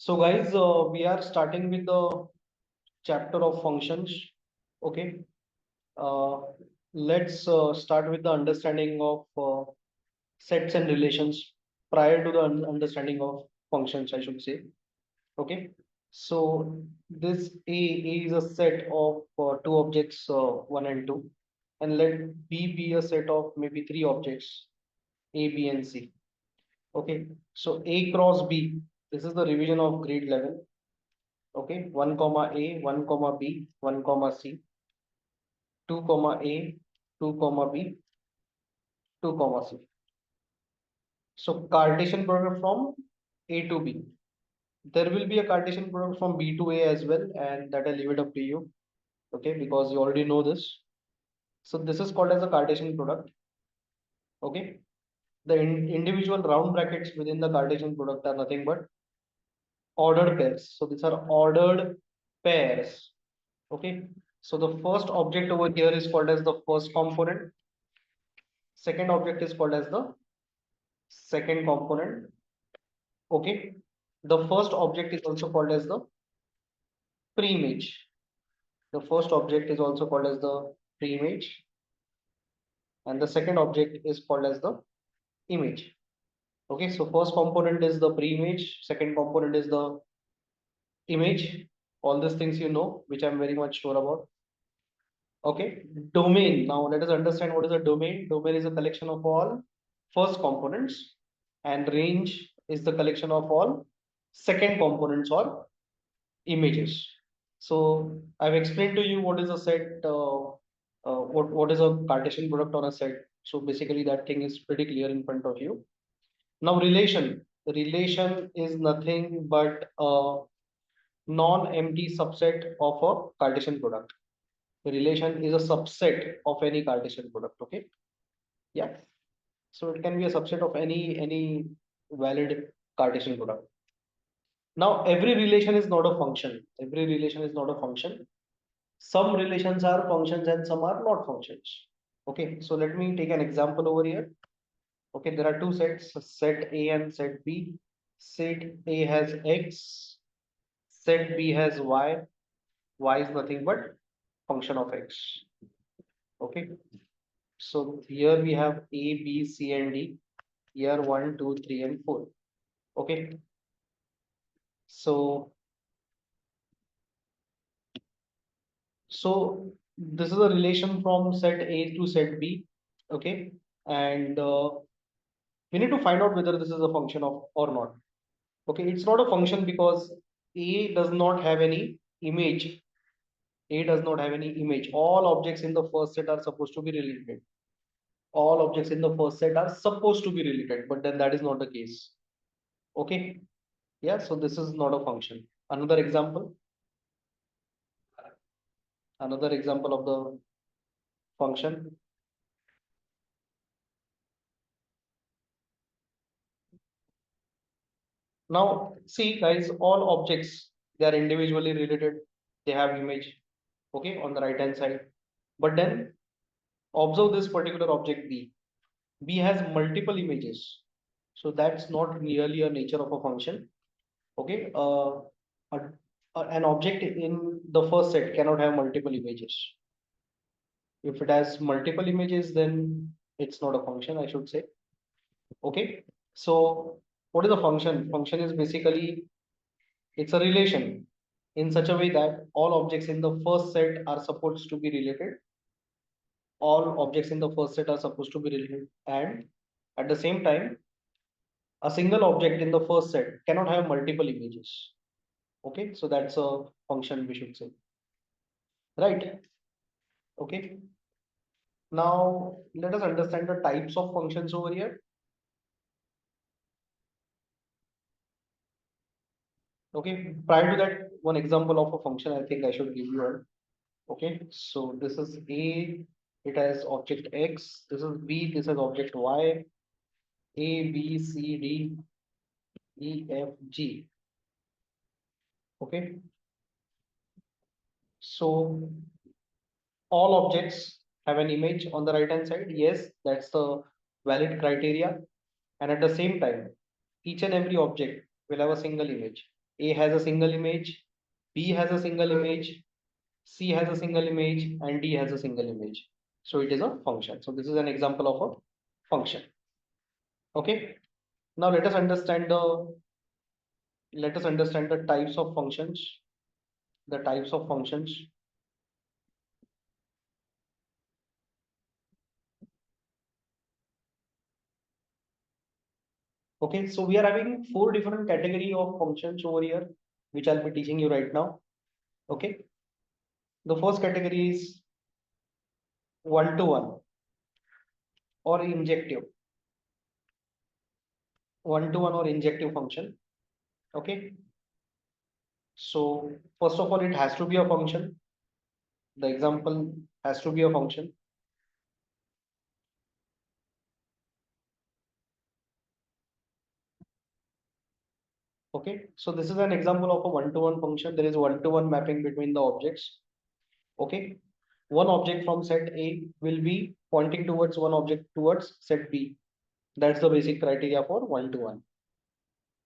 So guys, we are starting with the chapter of functions. Okay. Uh, let's start with the understanding of sets and relations prior to the understanding of functions, I should say. Okay. So this A is a set of two objects, one and two, and let B be a set of maybe three objects, A, B, and C. Okay. So A cross B. This is the revision of grade level. Okay, 1 comma A, 1 comma B, 1 comma C, 2 comma A, 2 comma B, 2 comma C. So Cartesian product from A to B. There will be a Cartesian product from B to A as well, and that I'll leave it up to you. Okay, because you already know this. So this is called as a Cartesian product. Okay, the individual round brackets within the Cartesian product are nothing but ordered pairs. So these are ordered pairs. Okay, so the first object over here is called as the first component. Second object is called as the second component. Okay. The first object is also called as the preimage. The first object is also called as the preimage, and the second object is called as the image. Okay. So first component is the preimage. Second component is the image. All these things you know, which I'm very much sure about. Okay. Domain. Now let us understand what is a domain. Domain is a collection of all first components, and range is the collection of all second components or images. So I've explained to you what is a set, what is a Cartesian product on a set. So basically that thing is pretty clear in front of you. Now relation. Relation is nothing but a non-empty subset of a Cartesian product. The relation is a subset of any Cartesian product. Okay. Yeah. So it can be a subset of any valid Cartesian product. Now every relation is not a function. Every relation is not a function. Some relations are functions and some are not functions. Okay, so let me take an example over here. Okay, there are two sets, set A and set B. Set A has X, set B has Y. Y is nothing but function of X. Okay, so here we have A, B, C, and D. Here 1, 2, 3, and 4. Okay, so so this is a relation from set A to set B. Okay, and we need to find out whether this is a function of or not. Okay, it's not a function because A does not have any image. A does not have any image. All objects in the first set are supposed to be related. All objects in the first set are supposed to be related, but then that is not the case. Okay, yeah, so this is not a function. Another example of the function. Now, see guys, all objects, they are individually related. They have image, okay, on the right hand side. But then observe this particular object B. B has multiple images. So that's not really a nature of a function. Okay. A- an object in the first set cannot have multiple images. If it has multiple images, then it's not a function, I should say. Okay. So what is a function? Function is basically it's a relation in such a way that all objects in the first set are supposed to be related. All objects in the first set are supposed to be related, and at the same time, a single object in the first set cannot have multiple images. Okay, so that's a function we should say, right? Okay, now let us understand the types of functions over here. Okay, prior to that, one example of a function I think I should give you one. Okay, so this is A, it has object X, this is B, this is object Y, A, B, C, D, E, F, G. Okay, so all objects have an image on the right hand side. Yes, that's the valid criteria. And at the same time, each and every object will have a single image. A has a single image, B has a single image, C has a single image, and D has a single image. So it is a function. So this is an example of a function. Okay. Now let us understand the types of functions. The types of functions. Okay, so we are having four different category of functions over here, which I'll be teaching you right now. Okay, the first category is one-to-one or injective. One-to-one or injective function. Okay, so first of all, it has to be a function. The example has to be a function. Okay, so this is an example of a one-to-one function. There is one-to-one mapping between the objects. Okay, one object from set A will be pointing towards one object towards set B. That's the basic criteria for one-to-one.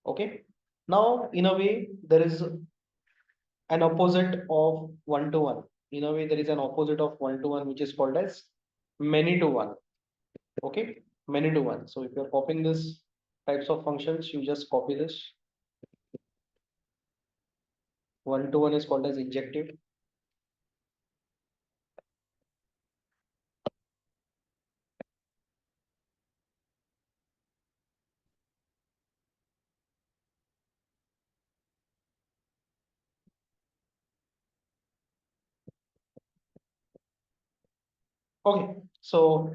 Okay, now in a way there is an opposite of one-to-one. In a way there is an opposite of one-to-one, which is called as many-to-one. Okay, many-to-one. So if you're copying this types of functions, you just copy this. One-to-one is called as injective. Okay, so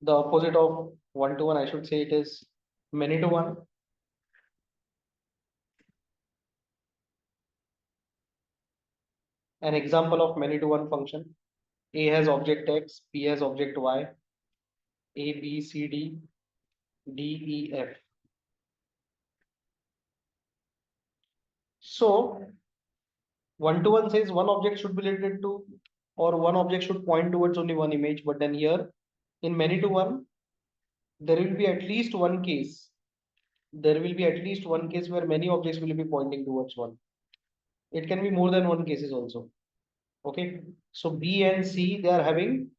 the opposite of one-to-one, I should say it is many-to-one. An example of many-to-one function: A has object X, B has object Y, A, B, C, D, D, E, F. So one-to-one says one object should be related to, or one object should point towards only one image. But then here in many-to-one, there will be at least one case. There will be at least one case where many objects will be pointing towards one. It can be more than one cases also. Okay. So B and C, they are having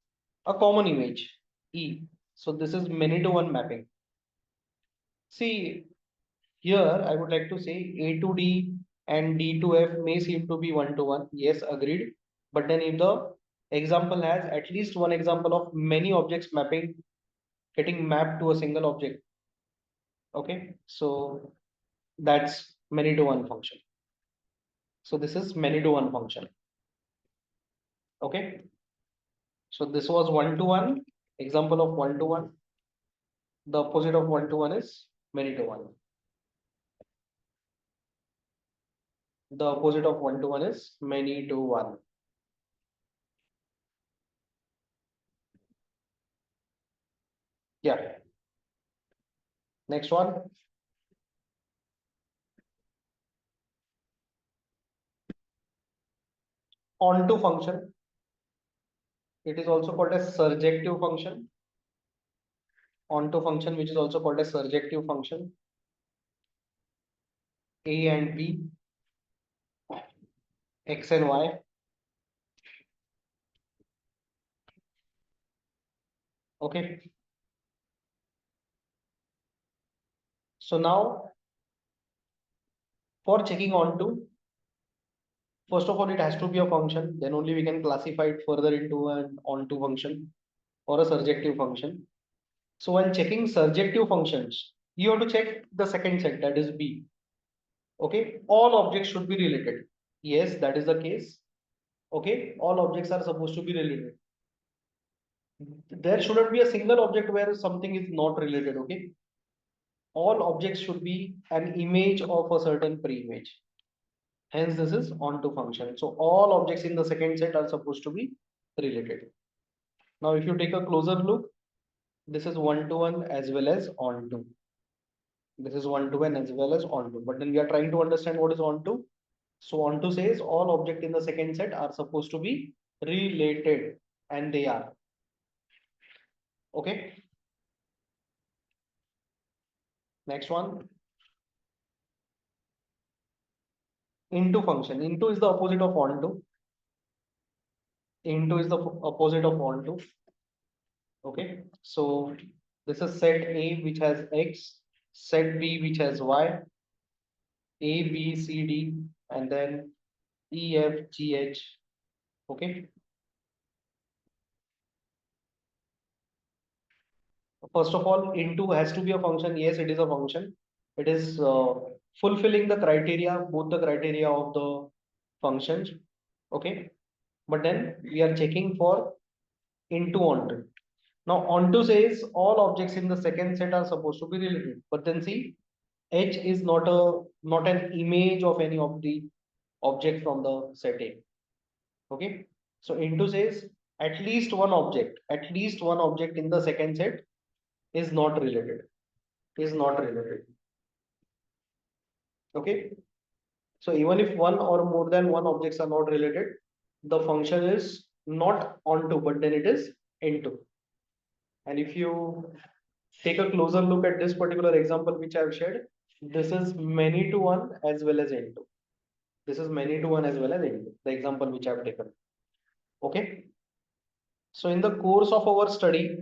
a common image, E. So this is many-to-one mapping. See, here I would like to say A to D and D to F may seem to be one-to-one. Yes, agreed. But then if the example has at least one example of many objects mapping, getting mapped to a single object. Okay, so that's many-to-one function. So this is many-to-one function. Okay, so this was one-to-one, example of one-to-one. The opposite of one-to-one is many-to-one. The opposite of one-to-one is many-to-one. Yeah. Next one. Onto function. It is also called as surjective function. Onto function, which is also called as surjective function. A and B, X and Y. Okay. So now for checking onto, first of all, it has to be a function. Then only we can classify it further into an onto function or a surjective function. So when checking surjective functions, you have to check the second set, that is B. Okay. All objects should be related. Yes, that is the case. Okay. All objects are supposed to be related. There shouldn't be a single object where something is not related. Okay, all objects should be an image of a certain pre-image. Hence this is onto function. So all objects in the second set are supposed to be related. Now if you take a closer look, this is one-to-one as well as onto. This is one-to-one as well as onto, but then we are trying to understand what is onto. So onto says all objects in the second set are supposed to be related, and they are. Okay, next one. Into function. Into is the opposite of onto. Into is the opposite of onto. Okay. So this is set A which has X, set B which has Y, A, B, C, D, and then E, F, G, H. Okay. First of all, into has to be a function. Yes, it is a function. It is fulfilling the criteria, both the criteria of the functions. Okay. But then we are checking for into onto. Now onto says all objects in the second set are supposed to be related. But then see, H is not an image of any of the object from the set A. Okay. So into says at least one object in the second set is not related. Is not related. Okay. So even if one or more than one objects are not related, the function is not onto, but then it is into. And if you take a closer look at this particular example which I have shared, this is many to one as well as into. This is many to one as well as into the example which I have taken. Okay. So in the course of our study,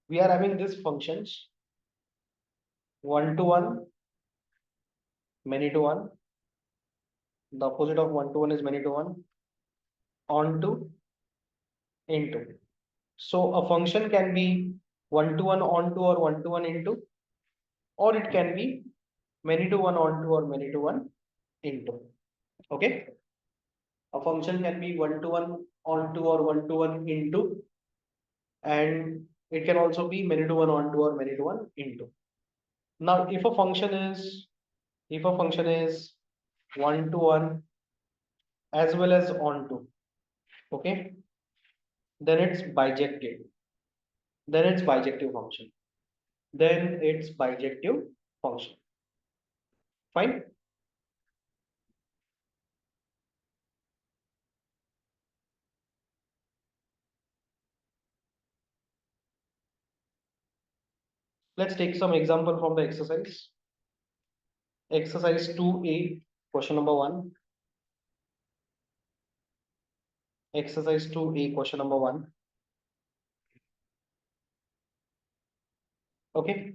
we are having these functions one to one, many to one. The opposite of one to one is many to one, onto, into. So a function can be one to one onto or one to one into, or it can be many to one onto or many to one into. Okay. A function can be one to one onto or one to one into, and it can also be many to one onto or many to one into. Now, if a function is one to one as well as onto, okay, then it's bijective. Then it's bijective function. Then it's bijective function. Fine. Let's take some example from the exercise. Exercise 2A, question number 1. Exercise 2A, question number 1. Okay.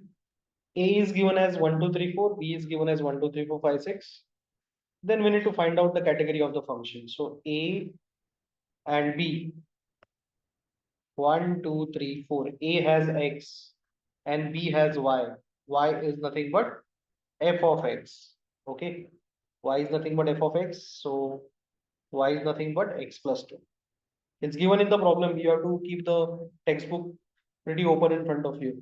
A is given as 1, 2, 3, 4. B is given as 1, 2, 3, 4, 5, 6. Then we need to find out the category of the function. So A and B, 1, 2, 3, 4. A has X and B has Y. Y is nothing but f of X. Okay. Y is nothing but f of X. So Y is nothing but X plus 2. It's given in the problem. You have to keep the textbook pretty open in front of you.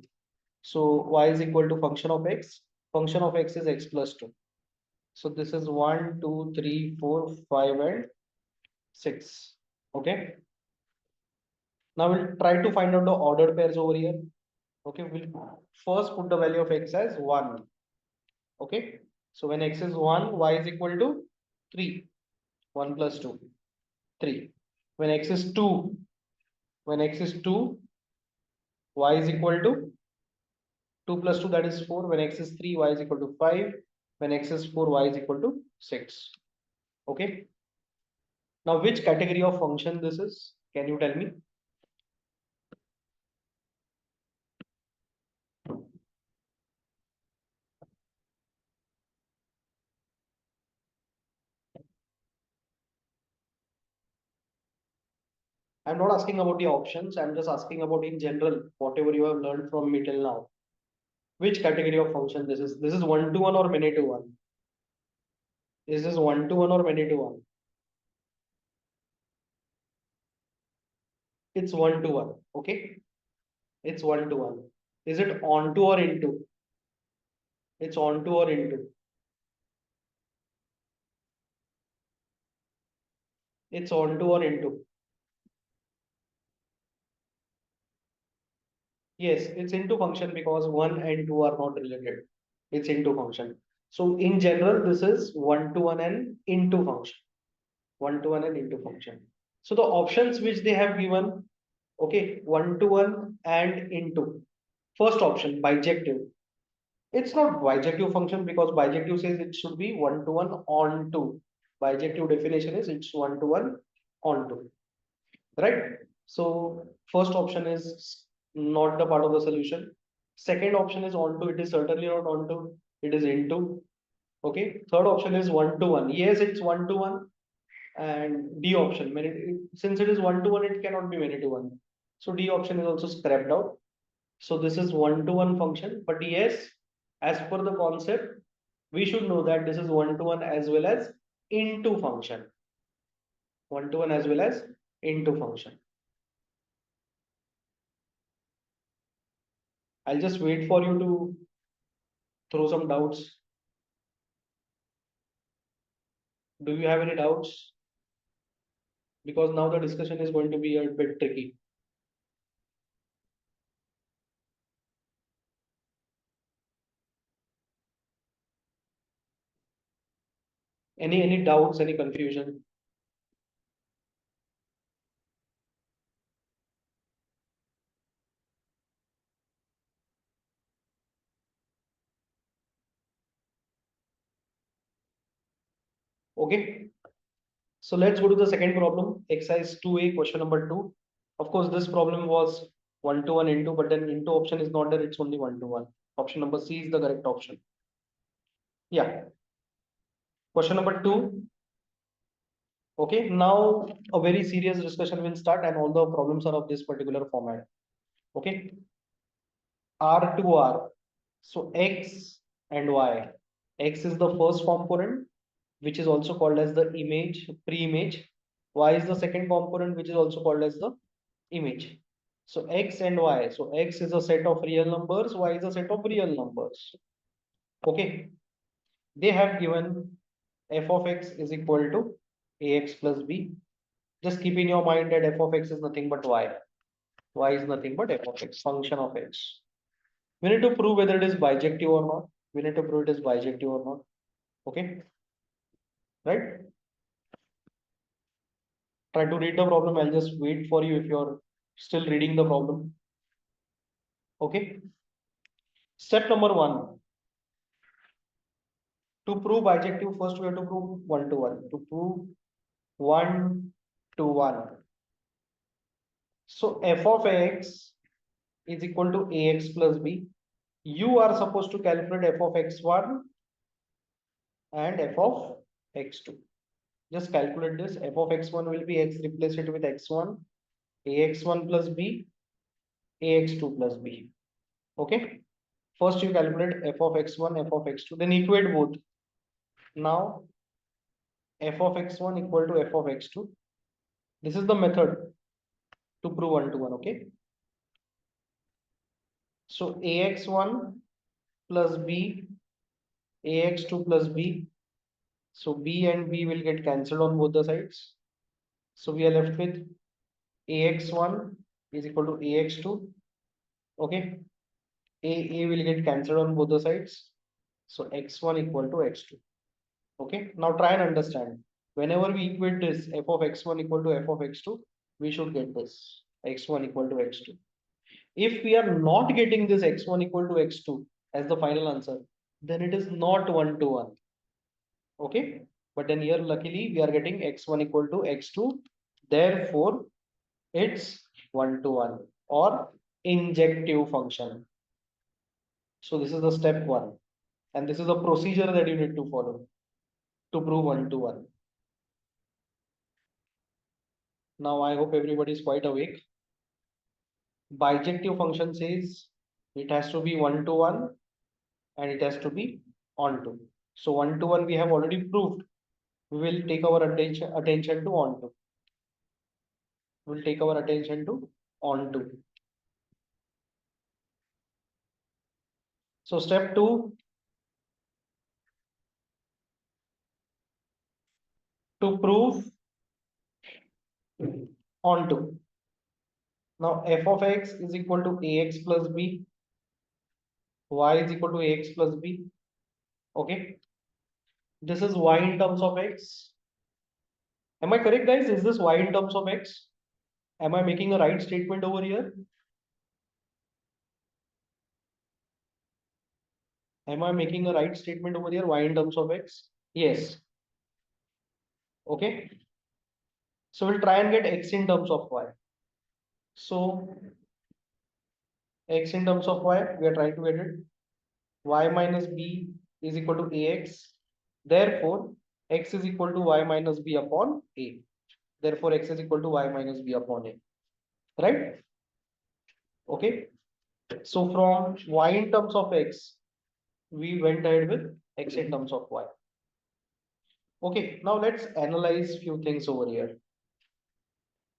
So Y is equal to function of X. Function of X is X plus 2. So this is 1, 2, 3, 4, 5, and 6. Okay. Now we'll try to find out the ordered pairs over here. Okay. We'll first put the value of X as 1. Okay. So when X is 1, Y is equal to 3. 1 plus 2, 3. When X is 2, when X is 2, Y is equal to 2 plus 2, that is 4. When X is 3, Y is equal to 5. When X is 4, Y is equal to 6. Okay. Now, which category of function this is? Can you tell me? I'm not asking about the options. I'm just asking about in general, whatever you have learned from me till now. Which category of function this is? This is one to one or many to one? Is this one to one or many to one? It's one to one. Okay. It's one to one. Is it onto or into? It's onto or into. It's onto or into. Yes, it's into function because one and two are not related. It's into function. So in general, this is one to one and into function. One to one and into function. So the options which they have given, okay, one to one and into. First option, bijective. It's not bijective function because bijective says it should be one to one on to. Bijective definition is it's one to one on to, right? So first option is not the part of the solution. Second option is on to. It is certainly not on to. It is into. Okay. Third option is one to one. Yes, it's one to one. And D option, since it is one to one, it cannot be many to one. So D option is also scrapped out. So this is one to one function. But yes, as per the concept, we should know that this is one to one as well as into function. One to one as well as into function. I'll just wait for you to throw some doubts. Do you have any doubts? Because now the discussion is going to be a bit tricky. Any doubts, any confusion? Okay. So let's go to the second problem, exercise 2A, question number 2. Of course, this problem was one to one into, but then into option is not there, it's only one to one. Option number C is the correct option. Yeah. Question number 2. Okay, now a very serious discussion will start, and all the problems are of this particular format. Okay, R to R. So X and Y. X is the first component, which is also called as the image, pre-image. Y is the second component, which is also called as the image. So X and Y. So X is a set of real numbers, Y is a set of real numbers. Okay. They have given f of x is equal to ax plus b. Just keep in your mind that f of x is nothing but y. Y is nothing but f of x, function of x. We need to prove whether it is bijective or not. We need to prove it is bijective or not. Okay. Right? Try to read the problem. I'll just wait for you if you're still reading the problem. Okay. Step number 1. To prove bijective, first we have to prove one to one. To prove one to one. So f of x is equal to ax plus b. You are supposed to calculate f of x1 and f of x2. Just calculate this. F of x1 will be x, replace it with x1, ax1 plus b, ax2 plus b. Okay. First you calculate f of x1, f of x2, then equate both. Now f of x1 equal to f of x2. This is the method to prove one to one. Okay. So ax1 plus b, ax2 plus b. So b and b will get cancelled on both the sides. So we are left with ax1 is equal to ax2. Okay. A will get cancelled on both the sides. So x1 equal to x2. Okay. Now try and understand. Whenever we equate this f of x1 equal to f of x2, we should get this x1 equal to x2. If we are not getting this x1 equal to x2 as the final answer, then it is not one to one. Okay. But then here luckily we are getting x1 equal to x2. Therefore, it's one to one or injective function. So this is the step 1. And this is a procedure that you need to follow to prove one to one. Now I hope everybody is quite awake. Bijective function says it has to be one to one and it has to be onto. So one to one we have already proved. We will take our attention to onto. We'll take our attention to onto. So step 2, to prove onto. Now f of x is equal to ax plus b, y is equal to ax plus b. Okay. This is y in terms of x. Am I correct, guys? Is this y in terms of x? Am I making a right statement over here? Am I making a right statement over here? Y in terms of x? Yes. Okay. So we'll try and get x in terms of y. So x in terms of y, we are trying to get it. Y minus b is equal to ax. Therefore, x is equal to y minus b upon a. Therefore, x is equal to y minus b upon a. Right? Okay. So from y in terms of x, we went ahead with x in terms of y. Okay. Now let's analyze few things over here.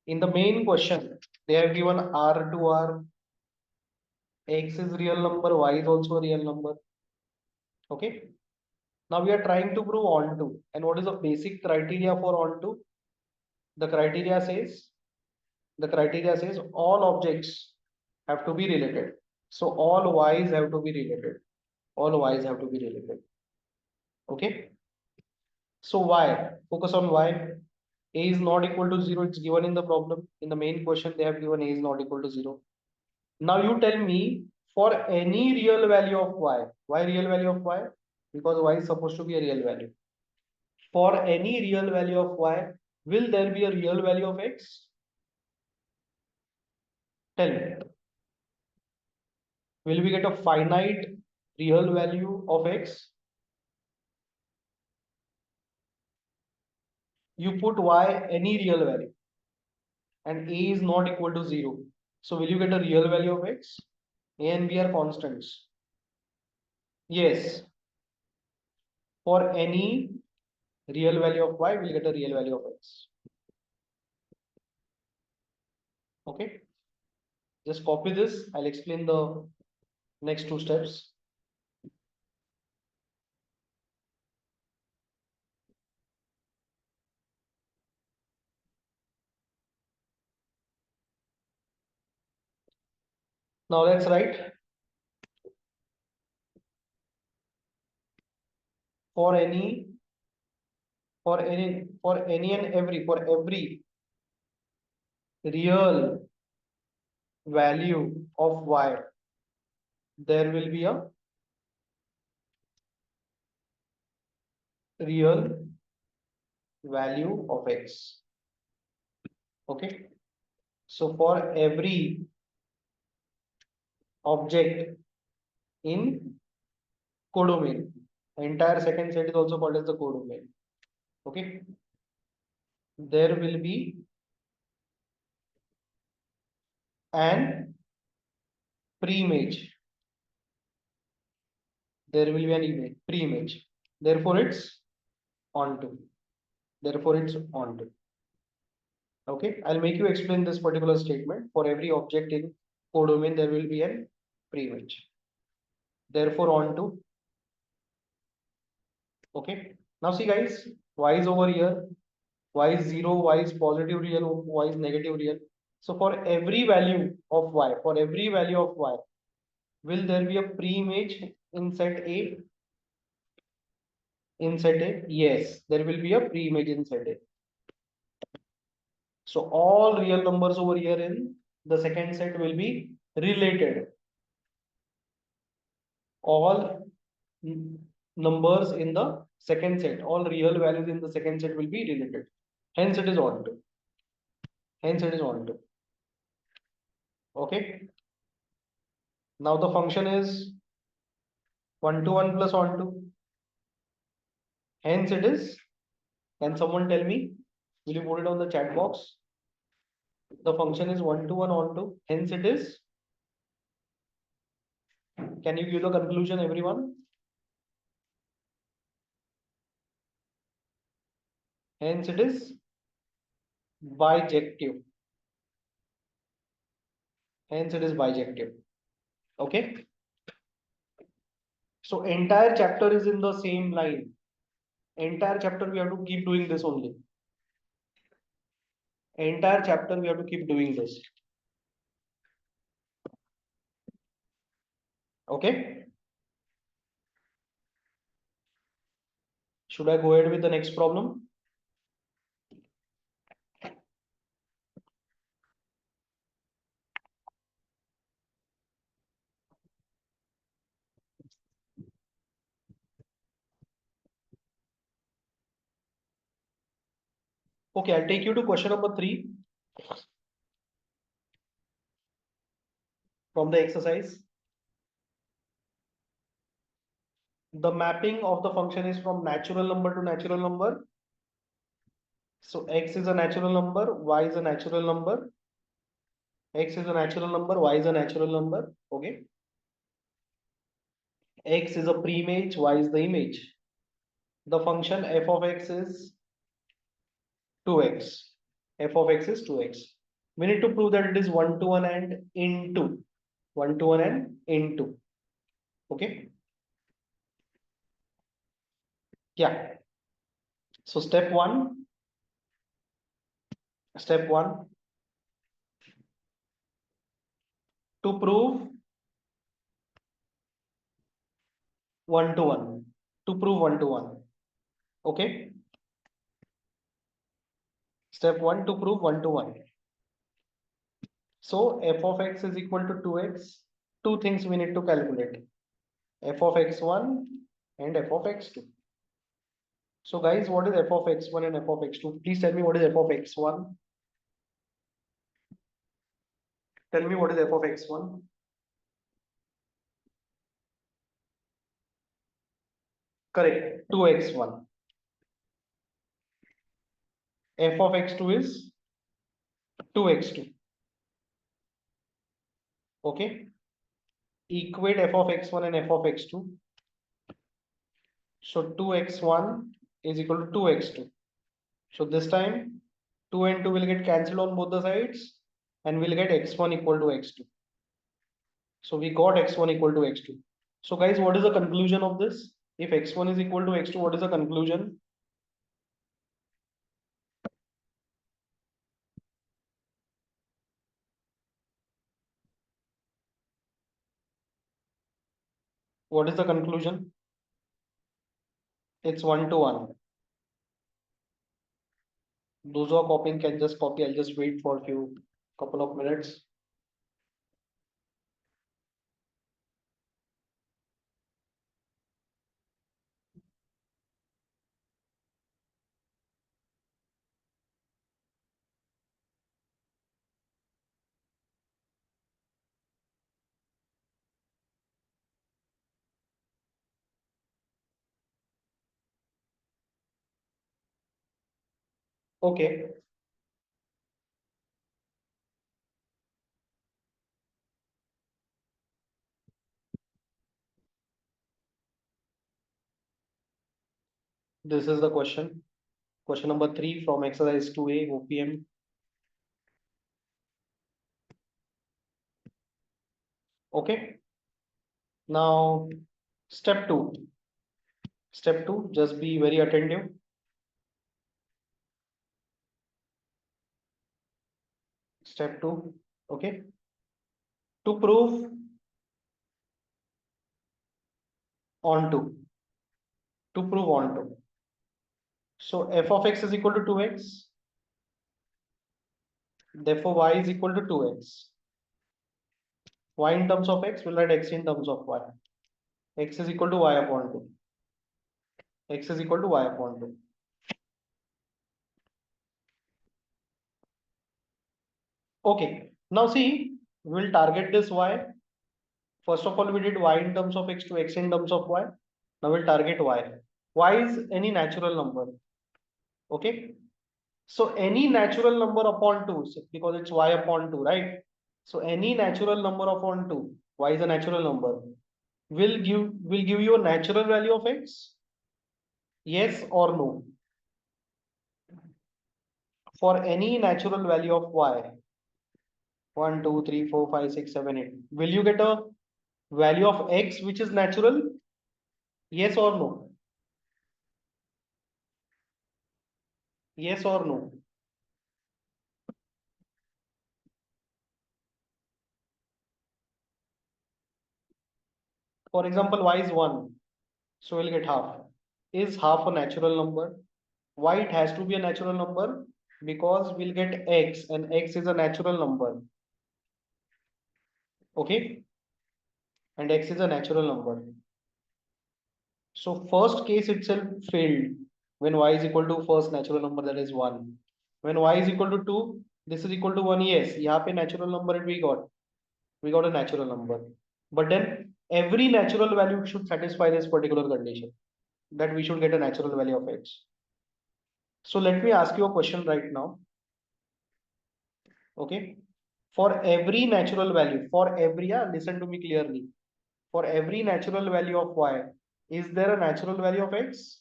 In the main question, they have given R to R. X is real number, y is also a real number. Okay. Now we are trying to prove onto. And what is the basic criteria for onto? The criteria says all objects have to be related. So all y's have to be related. All y's have to be related. Okay. So y, focus on y. A is not equal to 0. It's given in the problem. In the main question, they have given a is not equal to 0. Now you tell me for any real value of y. Why real value of y? Because y is supposed to be a real value. For any real value of y, will there be a real value of x? Tell me. Will we get a finite real value of x? You put y any real value and a is not equal to 0. So will you get a real value of x? A and b are constants. Yes. For any real value of y, we'll get a real value of x. Okay. Just copy this. I'll explain the next two steps. Now let's write for any for every real value of y, there will be a real value of x. Okay. So for every object in codomain, entire second set is also called as the codomain. Okay. There will be an pre-image. There will be an image, pre-image. Therefore, it's onto. Therefore, it's onto. Okay, I'll make you explain this particular statement. For every object in codomain, there will be an pre-image. Therefore, onto. Okay. Now see, guys, y is over here. Y is 0, y is positive real, y is negative real. So for every value of y, will there be a pre-image in set A? In set A? Yes, there will be a pre-image in set A. So all real numbers over here in the second set will be related. All numbers in the second set, all real values in the second set will be related. Hence it is onto. Hence it is onto. Okay. Now the function is 1 to 1 plus onto. Hence it is. Can someone tell me? Will you put it on the chat box? The function is 1 to 1 onto. Hence it is. Can you give the conclusion, everyone? Hence it is bijective. Hence it is bijective. Okay. So entire chapter is in the same line. Entire chapter we have to keep doing this only. Entire chapter we have to keep doing this. Okay. Should I go ahead with the next problem? Okay, I'll take you to question number 3 from the exercise. The mapping of the function is from natural number to natural number. So x is a natural number, y is a natural number. X is a natural number, y is a natural number. Okay. X is a pre-image, y is the image. The function f of x is 2x. F of x is 2x. We need to prove that it is 1 to 1 and into. 1 to 1 and into. Okay. Yeah. So step one, to prove 1 to 1. To prove 1 to 1. Okay. Step 1, to prove 1 to 1. So f of x is equal to 2x. Two things we need to calculate. F of x1 and f of x2. So guys, what is f of x1 and f of x2? Please tell me what is f of x1. Tell me what is f of x1. Correct, 2x1. F of x2 is 2x2. Okay. Equate f of x1 and f of x2. So 2x1 is equal to 2x2. So this time 2 and 2 will get cancelled on both the sides and we'll get x1 equal to x2. So we got x1 equal to x2. So guys, what is the conclusion of this? If x1 is equal to x2, what is the conclusion? What is the conclusion? It's 1 to 1. Those who are copying can just copy. I'll just wait for a few couple of minutes. Okay. This is the question. Question number 3 from exercise 2A OPM. Okay. Now, step 2. Step 2, just be very attentive. Step 2. Okay. To prove onto. To prove onto. So f of x is equal to 2x. Therefore, y is equal to 2x. Y in terms of x, we'll write x in terms of y. X is equal to y upon 2. X is equal to y upon 2. Okay. Now see, we'll target this y. First of all, we did y in terms of x to x in terms of y. Now we'll target y. Y is any natural number. Okay. So any natural number upon 2, because it's y upon 2, right? So any natural number upon 2, y is a natural number, will give you a natural value of x? Yes or no? For any natural value of y, 1, 2, 3, 4, 5, 6, 7, 8, will you get a value of x which is natural? Yes or no? Yes or no? For example, y is 1, so we'll get half. Is half a natural number? Why it has to be a natural number? Because we'll get x and x is a natural number. Okay, and x is a natural number. So first case itself failed when y is equal to first natural number, that is 1. When y is equal to 2, this is equal to 1. Yes, यहाँ पे natural number we got a natural number. But then every natural value should satisfy this particular condition, that we should get a natural value of x. So let me ask you a question right now. Okay. For every natural value, listen to me clearly. For every natural value of y, is there a natural value of x?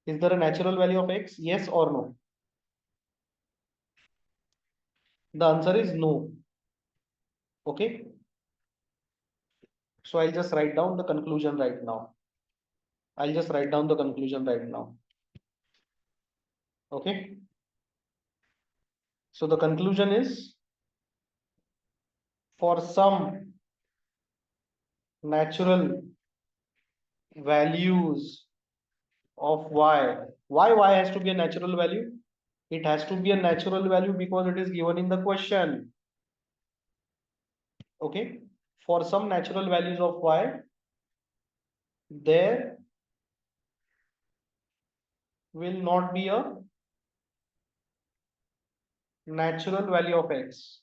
Is there a natural value of x? Yes or no? The answer is no. Okay. So I'll just write down the conclusion right now. I'll just write down the conclusion right now. Okay. So the conclusion is, for some natural values of why y has to be a natural value? It has to be a natural value because it is given in the question. Okay. For some natural values of y, there will not be a natural value of x.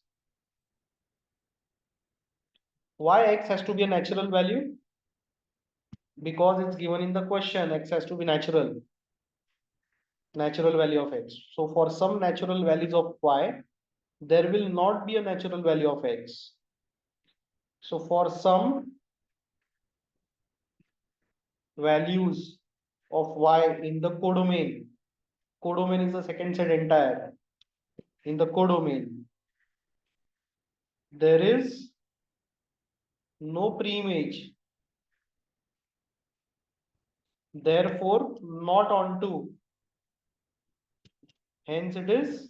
Why x has to be a natural value? Because it's given in the question, x has to be natural value of x. So for some natural values of y, there will not be a natural value of x. So for some values of y in the codomain is the second set entire. In the codomain, there is no preimage, therefore not onto. Hence it is,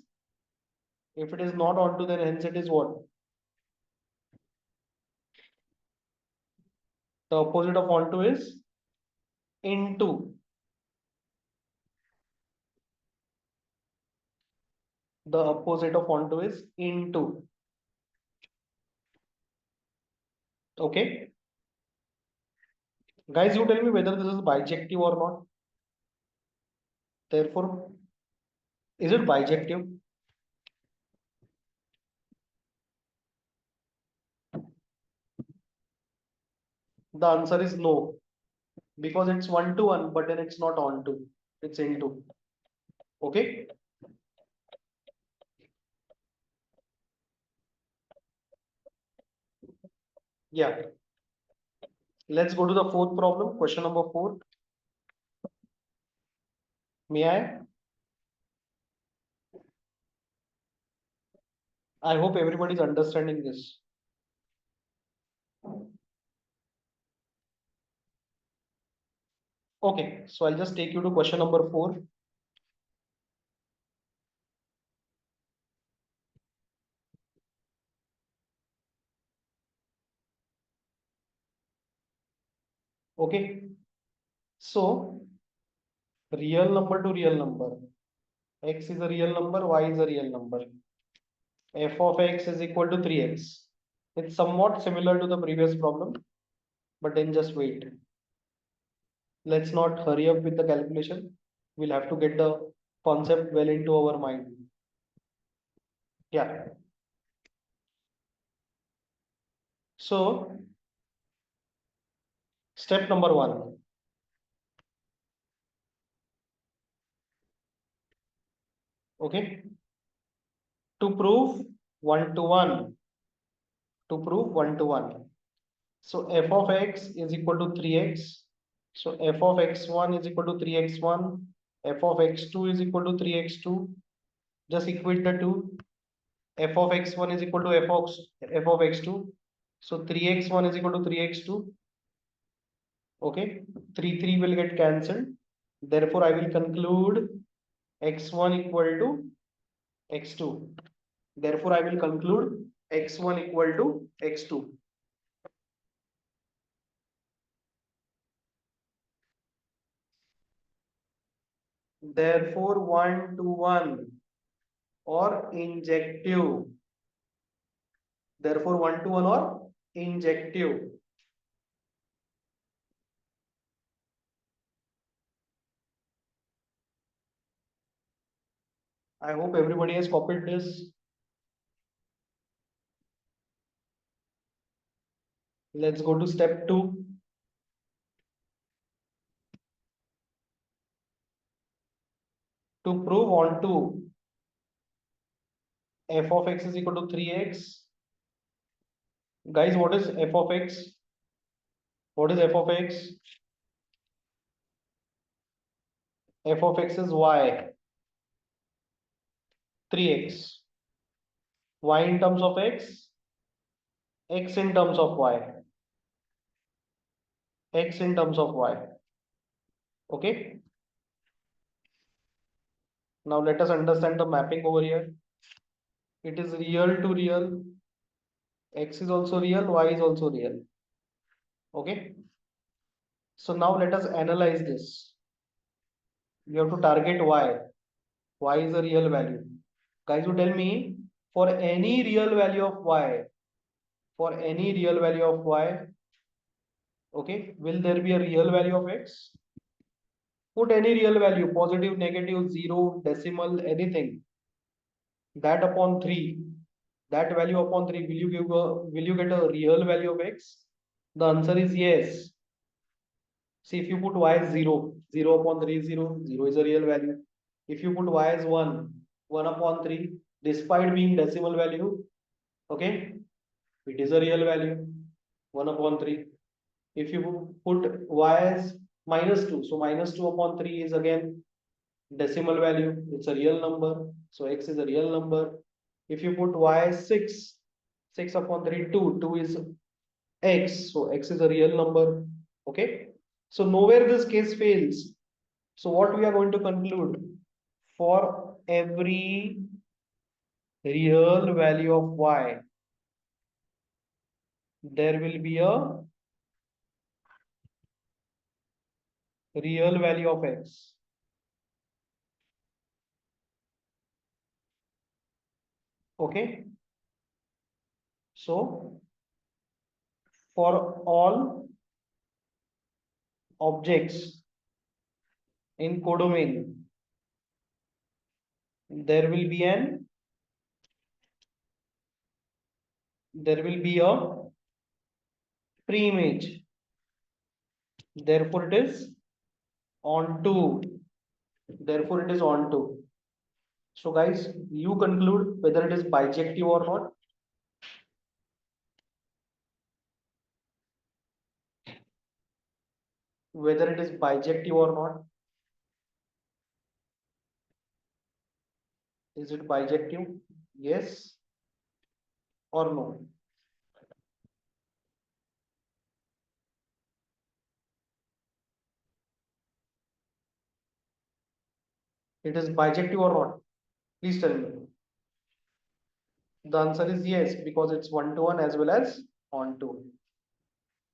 if it is not onto, then hence it is what? The opposite of onto is into. The opposite of onto is into. Okay. Guys, you tell me whether this is bijective or not. Therefore, is it bijective? The answer is no, because it's one to one, but then it's not onto, it's into. Okay. Yeah. Let's go to the fourth problem. Question number 4. May I? I hope everybody is understanding this. Okay, so I'll just take you to question number 4. Okay, so real number to real number. X is a real number, y is a real number. F of x is equal to 3x. It's somewhat similar to the previous problem, but then just wait. Let's not hurry up with the calculation. We'll have to get the concept well into our mind. Yeah. So, step number 1. Okay. To prove 1 to 1. To prove 1 to 1. So f of x is equal to 3x. So f of x1 is equal to 3x1. F of x2 is equal to 3x2. Just equate the two. F of x1 is equal to f of x2. So 3x1 is equal to 3x2. Okay. 3 will get cancelled. Therefore, I will conclude x1 equal to x2. Therefore, I will conclude x1 equal to x2. Therefore, 1 to 1 or injective. Therefore, 1 to 1 or injective. I hope everybody has copied this. Let's go to step 2. To prove onto f of x is equal to 3x. Guys, what is f of x? What is f of x? F of x is y, 3x. Y in terms of x in terms of y, x in terms of y. Okay. Now let us understand the mapping over here. It is real to real. X is also real, y is also real. Okay. So now let us analyze this. You have to target y. Y is a real value. Guys, you tell me for any real value of y, for any real value of y, okay, will there be a real value of x? Put any real value, positive, negative, zero, decimal, anything. That upon 3, that value upon 3, will you get a real value of x? The answer is yes. See, if you put y as 0, 0 upon 3 is 0, 0 is a real value. If you put y as 1, 1 upon 3, despite being decimal value, okay, it is a real value, 1 upon 3. If you put y as minus 2, so minus 2 upon 3 is again decimal value, it's a real number, so x is a real number. If you put y as 6, 6 upon 3, 2, 2 is x, so x is a real number. Okay, so nowhere this case fails. So what we are going to conclude, for every real value of y, there will be a real value of x. Okay, so for all objects in codomain, there will be a pre-image. Therefore, it is onto. Therefore, it is onto. So, guys, you conclude whether it is bijective or not. Whether it is bijective or not. Is it bijective? Yes or no? It is bijective or not? Please tell me. The answer is yes, because it's one to one as well as onto.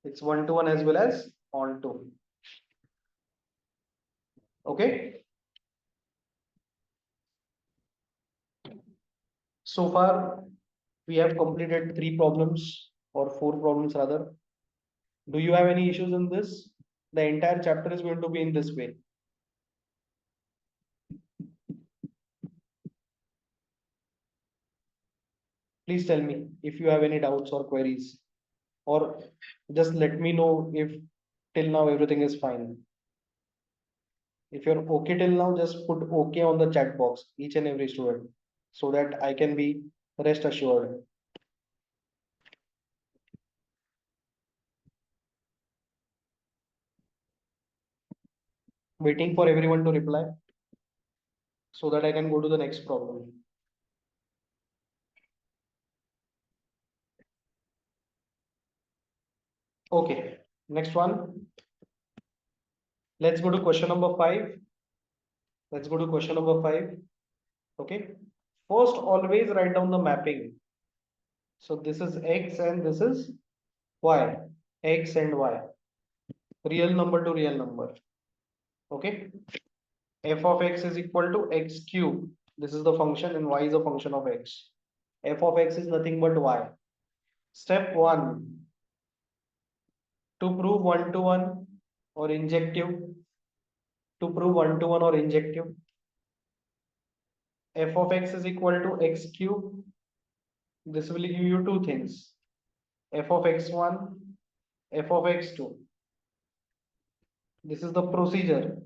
It's one to one as well as onto. Okay. So far, we have completed 3 problems or 4 problems rather. Do you have any issues in this? The entire chapter is going to be in this way. Please tell me if you have any doubts or queries, or just let me know if till now everything is fine. If you're okay till now, just put okay on the chat box, each and every student, so that I can be rest assured. Waiting for everyone to reply so that I can go to the next problem. Okay, next one. Let's go to question number 5. Let's go to question number 5. Okay. First, always write down the mapping. So this is x and this is y. X and y. Real number to real number. Okay. F of x is equal to x cube. This is the function and y is a function of x. F of x is nothing but y. Step 1. To prove one to one or injective. To prove one to one or injective. f of x is equal to x cube. This will give you two things, f of x1, f of x2. This is the procedure,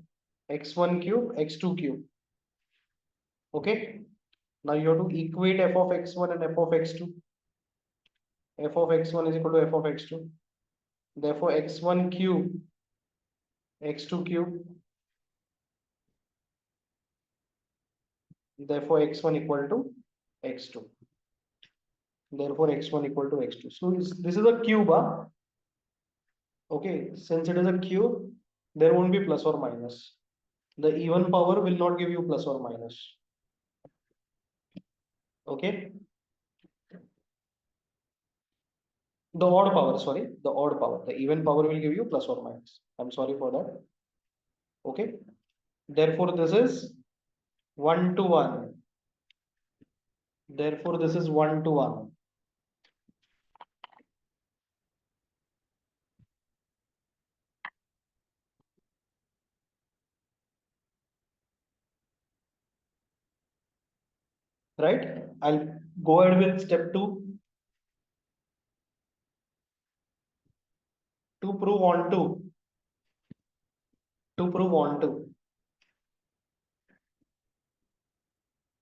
x1 cube, x2 cube. Okay. Now you have to equate f of x1 and f of x2. F of x1 is equal to f of x2. Therefore, x1 cube, x2 cube. Therefore, x1 equal to x2. Therefore, x1 equal to x2. So this is a cube. Okay, since it is a cube, there won't be plus or minus. The even power will not give you plus or minus. Okay, the odd power, sorry, the odd power. The even power will give you plus or minus. I'm sorry for that. Okay, therefore, this is 1 to 1. Therefore, this is 1 to 1. Right? I'll go ahead with step 2 to prove on to prove on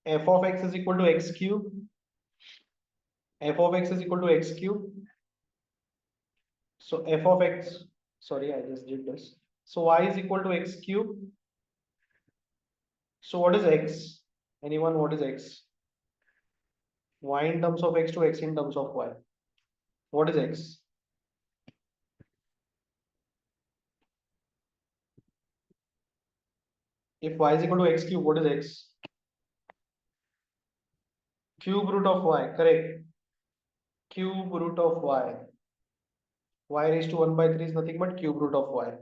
f of x is equal to x cube. F of x is equal to x cube. So f of x, sorry, I just did this. So y is equal to x cube. So what is x? Anyone, what is x? Y in terms of x to x in terms of y. What is x? If y is equal to x cube, what is x? Cube root of y, correct. Cube root of y. Y raised to 1 by 3 is nothing but cube root of y.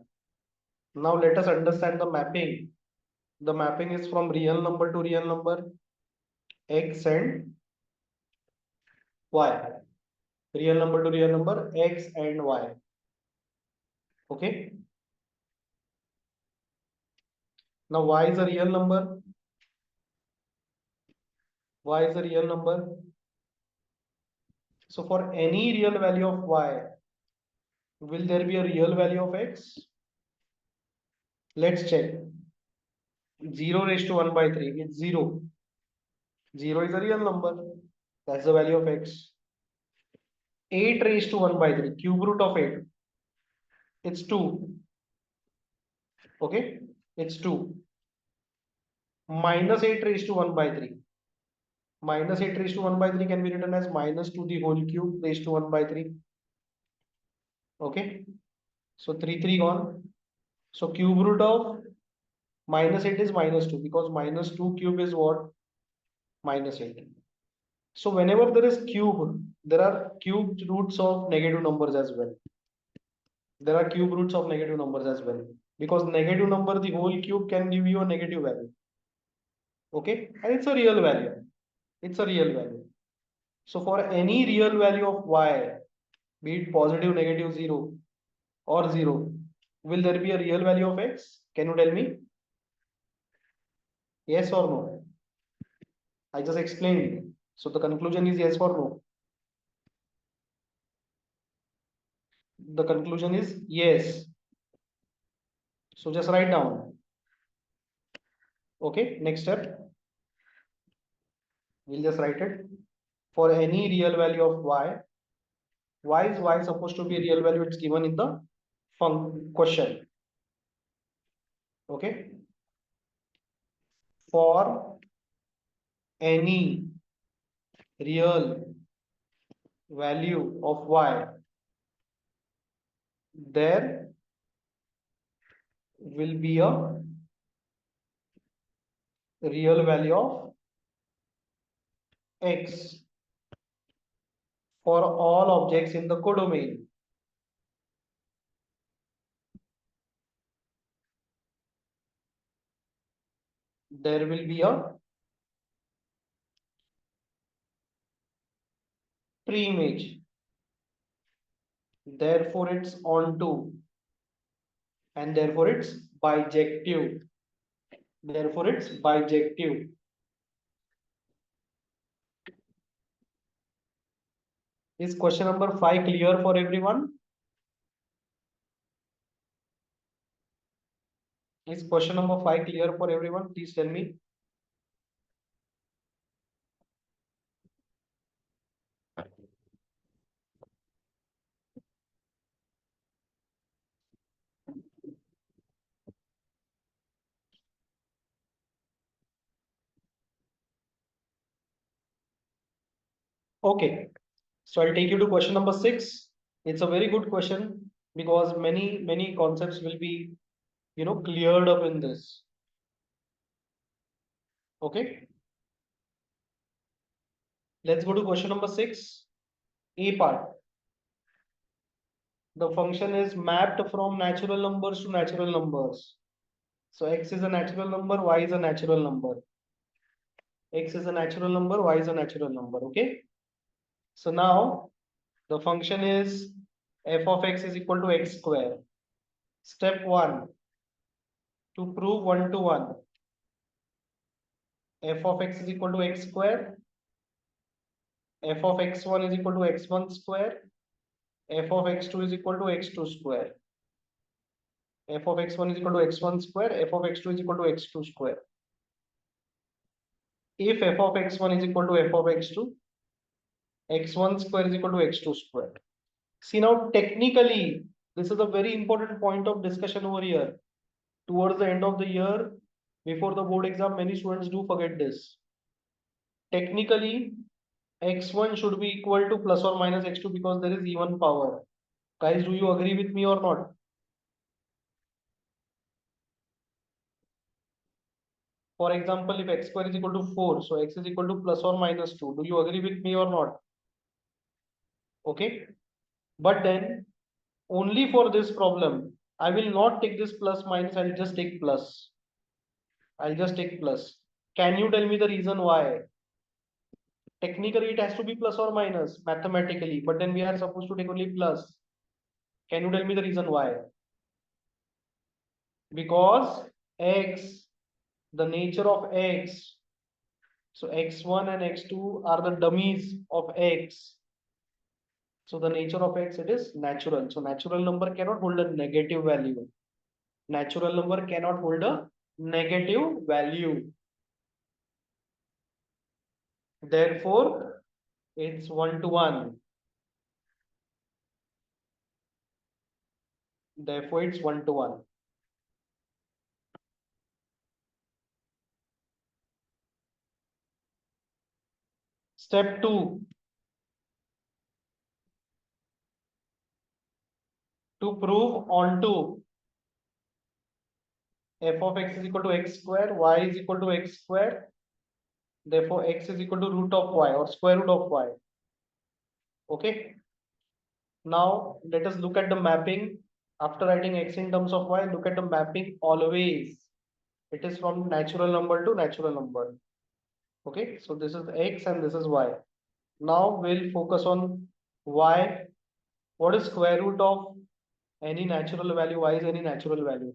Now let us understand the mapping. The mapping is from real number to real number, x and y. Real number to real number, x and y. Okay. Now y is a real number. Y is a real number. So for any real value of y, will there be a real value of x? Let's check. 0 raised to 1 by 3, it's 0. 0 is a real number. That's the value of x. 8 raised to 1 by 3, cube root of 8. It's 2. Okay, it's 2. Minus 8 raised to 1 by 3. Minus 8 raised to 1 by 3 can be written as minus 2 the whole cube raised to 1 by 3. Okay, so 3 gone. So cube root of minus 8 is minus 2 because minus 2 cube is what? Minus 8. So whenever there is cube, there are cube roots of negative numbers as well. There are cube roots of negative numbers as well. Because negative number, the whole cube can give you a negative value. Okay, and it's a real value. It's a real value. So for any real value of y, be it positive, negative, 0 or 0, will there be a real value of x? Can you tell me? Yes or no? I just explained. So the conclusion is yes or no? The conclusion is yes. So just write down. Okay, next step. We'll just write it. For any real value of y, why is y supposed to be a real value? It's given in the question. Okay. For any real value of y, there will be a real value of x for all objects in the codomain. There will be a pre-image. Therefore, it's onto, and therefore it's bijective. Therefore, it's bijective. Is question number 5 clear for everyone? Is question number 5 clear for everyone? Please tell me. Okay, so I'll take you to question number 6. It's a very good question because many concepts will be, cleared up in this. Okay, let's go to question number 6. A part. The function is mapped from natural numbers to natural numbers. So x is a natural number, y is a natural number. X is a natural number, y is a natural number. Okay. So now the function is f of x is equal to x square. Step 1, to prove 1 to 1, f of x is equal to x square, f of x1 is equal to x1 square, f of x2 is equal to x2 square, f of x1 is equal to x1 square, f of x2 is equal to x2 square. If f of x1 is equal to f of x2, x1 square is equal to x2 square. See now, technically, this is a very important point of discussion over here. Towards the end of the year, before the board exam, many students do forget this. Technically, x1 should be equal to plus or minus x2 because there is even power. Guys, do you agree with me or not? For example, if x square is equal to 4, so x is equal to plus or minus 2. Do you agree with me or not? Okay. But then, only for this problem, I will not take this plus minus, I'll just take plus. I'll just take plus. Can you tell me the reason why? Technically, it has to be plus or minus mathematically, but then we are supposed to take only plus. Can you tell me the reason why? Because x, the nature of x, so x1 and x2 are the dummies of x. So the nature of x, it is natural. So natural number cannot hold a negative value. Natural number cannot hold a negative value. Therefore, it's 1 to 1. Therefore, it's 1 to 1. Step 2. To prove onto f of x is equal to x square, y is equal to x square. Therefore, x is equal to root of y or square root of y. Okay. Now, let us look at the mapping. After writing x in terms of y, look at the mapping always. It is from natural number to natural number. Okay. So this is x and this is y. Now we'll focus on y. What is square root of any natural value? Y is any natural value.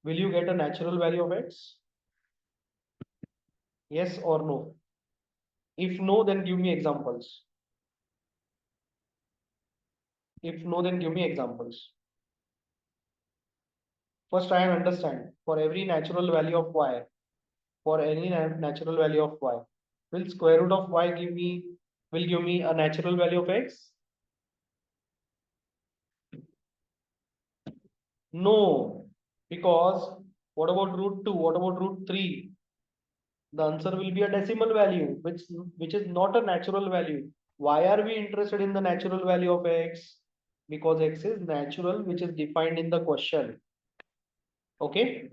Will you get a natural value of x? Yes or no? If no, then give me examples. If no, then give me examples. First, try and understand. For every natural value of y, for any natural value of y, will square root of y will give me a natural value of x? No, because what about root 2? What about root 3? The answer will be a decimal value, which is not a natural value. Why are we interested in the natural value of x? Because x is natural, which is defined in the question. Okay.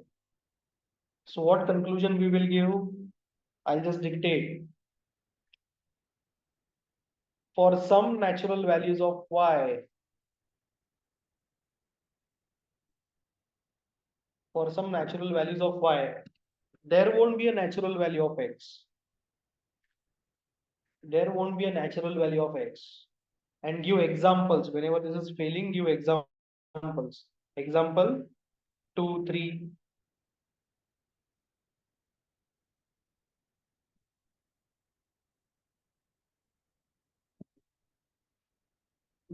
So what conclusion we will give? I'll just dictate. For some natural values of y, for some natural values of y, there won't be a natural value of x. There won't be a natural value of x. And give examples. Whenever this is failing, give examples. Example 2, 3.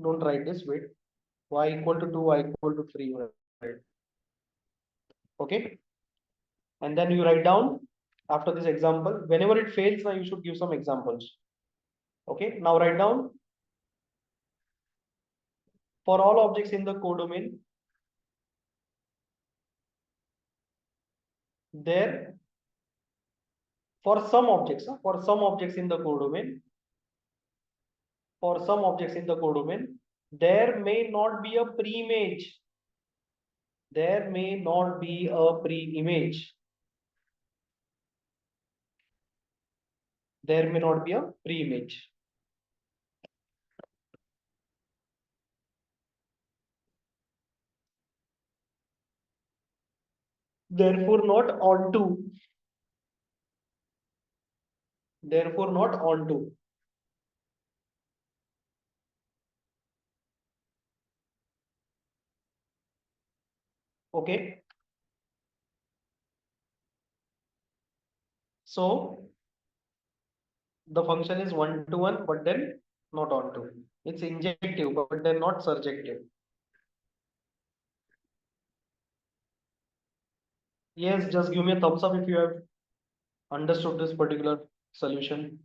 don't write this, wait. Y equal to 2, y equal to 3, right? Okay. And then you write down after this example. Whenever it fails, now you should give some examples. Okay. Now write down for all objects in the codomain, there for some objects in the codomain, there may not be a pre-image. There may not be a pre-image. There may not be a pre-image. Therefore not onto. Therefore not onto. Okay. So the function is one to one, but then not onto. It's injective, but then not surjective. Yes, just give me a thumbs up if you have understood this particular solution.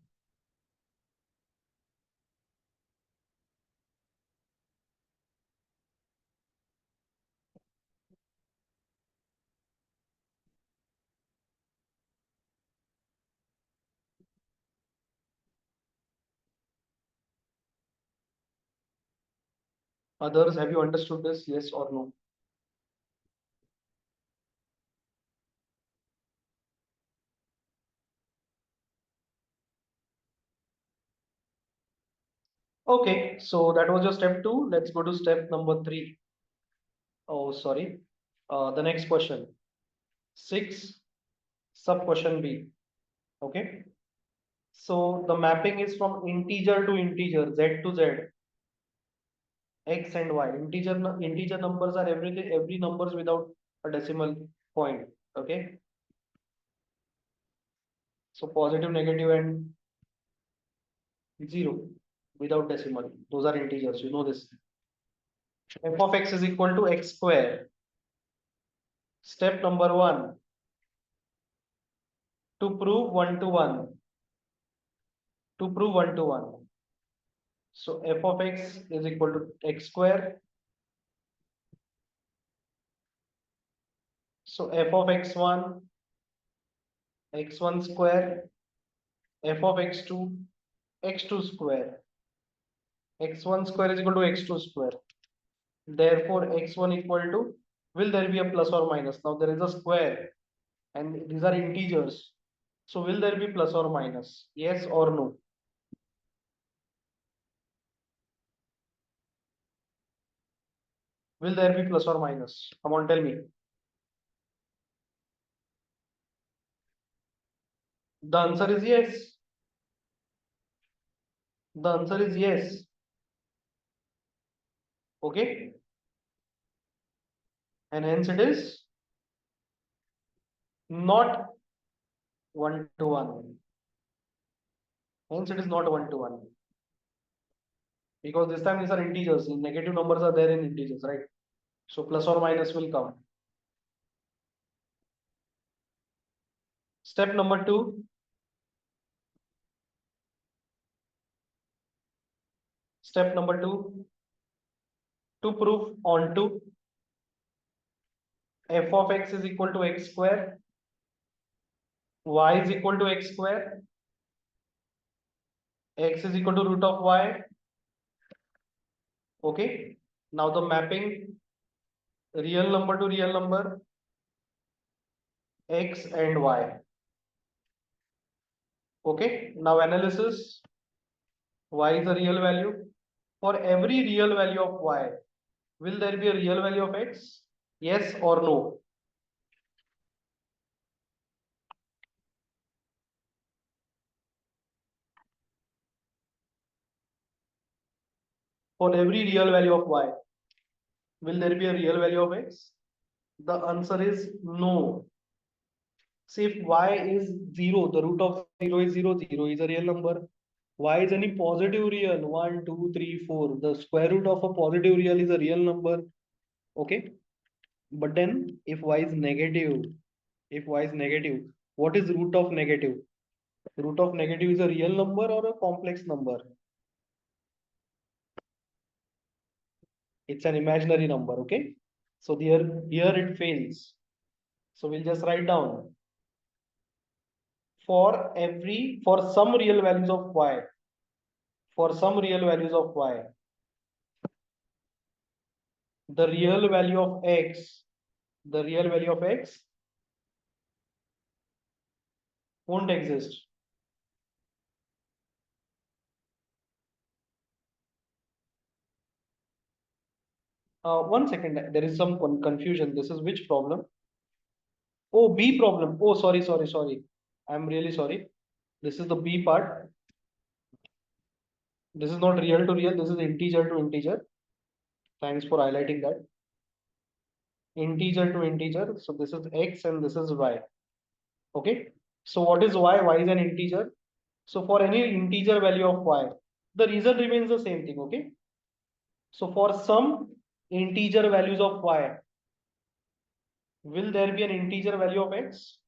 Others, have you understood this? Yes or no? Okay, so that was your step 2. Let's go to step number 3. Oh, sorry. The next question. 6, sub question B. Okay. So the mapping is from integer to integer, Z to Z, X and Y. Integer numbers are every numbers without a decimal point. Okay. So positive, negative, and 0 without decimal. Those are integers. You know this. F of x is equal to x square. Step number 1, to prove 1 to 1. To prove 1 to 1. So f of x is equal to x square. So f of x1, x1 square, f of x2, x2 square. x1 square is equal to x2 square. Therefore, x1 equal to, will there be a plus or minus? Now there is a square and these are integers. So will there be plus or minus? Yes or no? Will there be plus or minus? Come on, tell me. The answer is yes. The answer is yes. Okay. And hence it is not 1 to 1. Hence it is not 1 to 1. Because this time these are integers. Negative numbers are there in integers, right? So plus or minus will come. Step number 2. Step number 2. To prove onto, f of x is equal to x square, y is equal to x square, x is equal to root of y. Okay. Now the mapping, real number to real number, x and y. Okay. Now analysis, y is a real value. For every real value of y, will there be a real value of x? Yes or no? For every real value of y, will there be a real value of x? The answer is no. See, if y is 0, the root of 0 is 0, 0 is a real number. Y is any positive real. 1, 2, 3, 4. The square root of a positive real is a real number. Okay. But then if Y is negative, if Y is negative, what is root of negative? Root of negative is a real number or a complex number? It's an imaginary number. Okay. So here it fails. So we'll just write down for some real values of Y, for some real values of Y, the real value of X, the real value of X won't exist. One second, there is some confusion. This is which problem? Oh, B problem. Oh, sorry. I'm really sorry. This is the B part. This is not real to real. This is integer to integer. Thanks for highlighting that. Integer to integer. So this is X and this is Y. Okay. So what is Y? Y is an integer. So for any integer value of Y, the reason remains the same thing. Okay. So for some integer values of Y, will there be an integer value of X?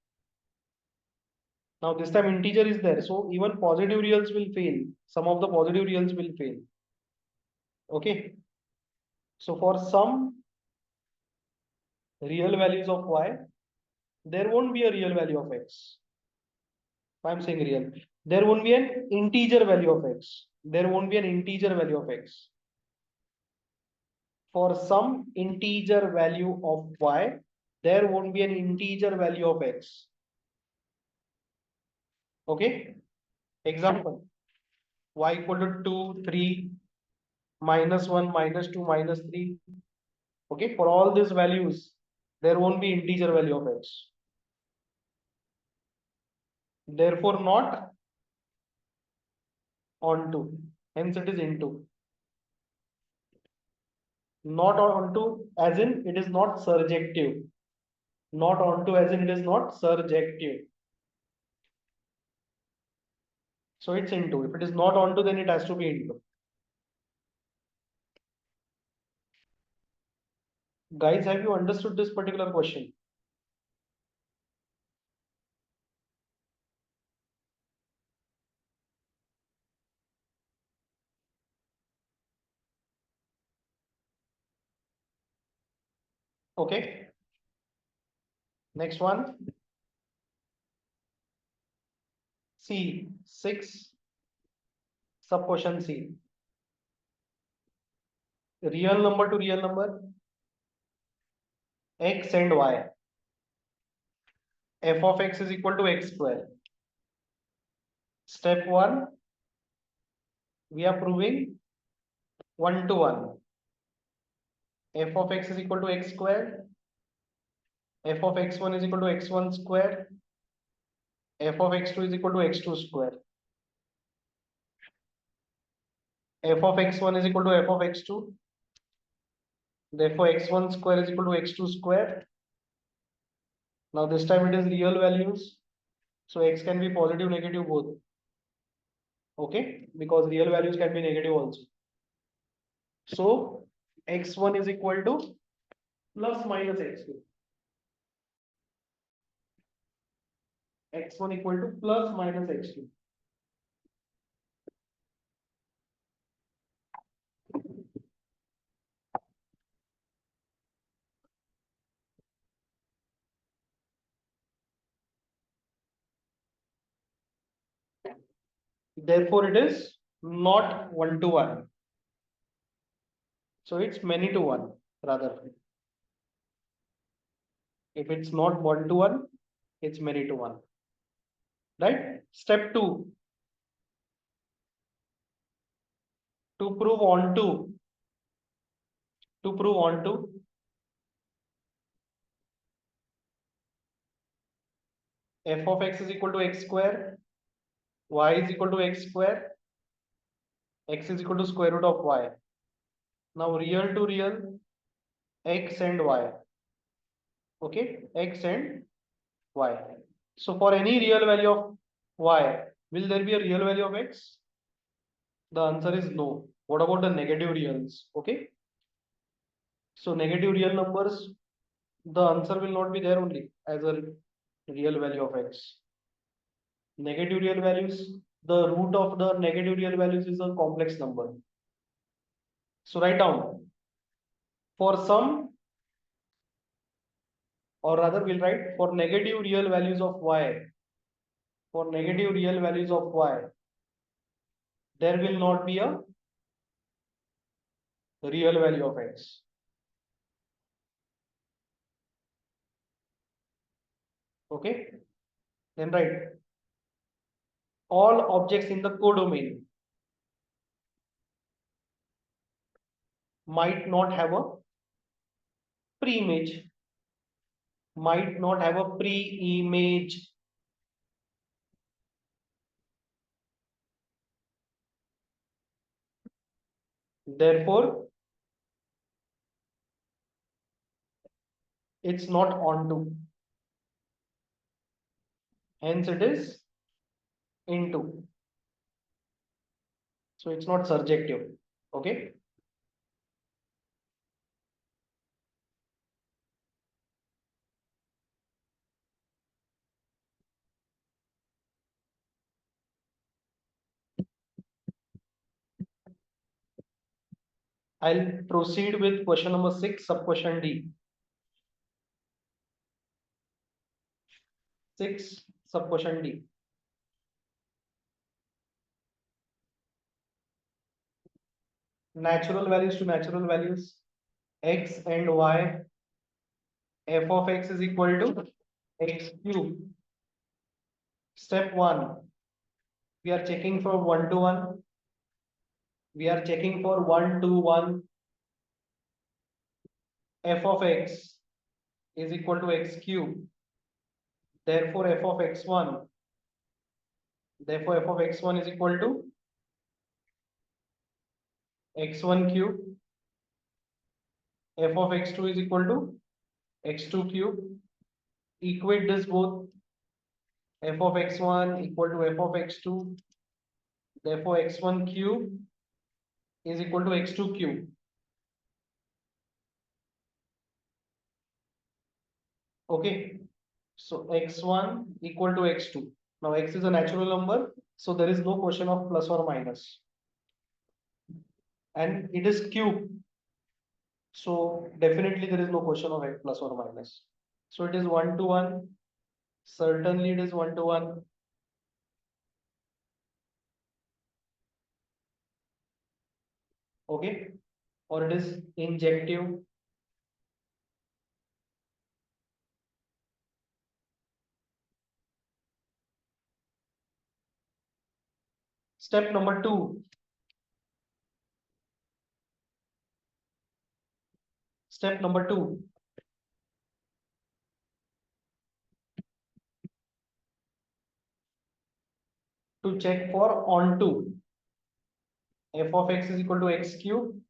Now this time integer is there. So even positive reals will fail. Some of the positive reals will fail. Okay. So for some real values of Y, there won't be a real value of X. I'm saying real. There won't be an integer value of X. There won't be an integer value of X. For some integer value of Y, there won't be an integer value of X. Okay. Example. Y equal to 2, 3, minus 1, minus 2, minus 3. Okay. For all these values, there won't be integer value of X. Therefore, not onto. Hence, it is into. Not onto, as in it is not surjective. Not onto, as in it is not surjective. So it's into. If it is not onto, then it has to be into. Guys, have you understood this particular question? Okay. Next one. C. 6. Sub question C. Real number to real number. X and Y. F of X is equal to X square. Step 1. We are proving 1 to 1. F of X is equal to X square. F of X1 is equal to X1 square. F of X2 is equal to X2 square. F of X1 is equal to F of X2. Therefore, X1 square is equal to X2 square. Now this time it is real values. So X can be positive, negative both. Okay, because real values can be negative also. So X1 is equal to plus minus X2. X1 equal to plus minus X2. Therefore, it is not 1 to 1. So it's many to 1 rather. If it's not 1 to 1, it's many to 1. Right? Step 2. To prove onto. To prove onto. F of X is equal to X square. Y is equal to X square. X is equal to square root of Y. Now real to real, X and Y. Okay, X and Y. So for any real value of Y, will there be a real value of X? The answer is no. What about the negative reals? Okay. So negative real numbers, the answer will not be there only as a real value of x. Negative real values, the root of the negative real values is a complex number. So write down for some, or rather we'll write for negative real values of y. For negative real values of y, there will not be a real value of x. Okay. Then write all objects in the codomain might not have a pre-image, might not have a pre-image. Therefore, it's not onto. Hence, it is into. So it's not surjective. Okay. I'll proceed with question number 6, sub question D. 6, sub question D. Natural values to natural values. X and y. F of x is equal to x cube. Step 1. We are checking for 1 to 1. We are checking for 1 to 1. F of x is equal to x cube. Therefore, f of x1. Therefore, f of x1 is equal to x1 cube. F of x2 is equal to x2 cube. Equate this both. F of x1 equal to f of x2. Therefore, x1 cube is equal to x2 cube. Okay. So x1 equal to x2. Now x is a natural number, so there is no question of plus or minus. And it is cube. So definitely there is no question of x plus or minus. So it is 1 to 1. Certainly it is 1 to 1. Okay. Or it is injective. Step number 2. Step number 2. To check for onto. F of x is equal to x cube.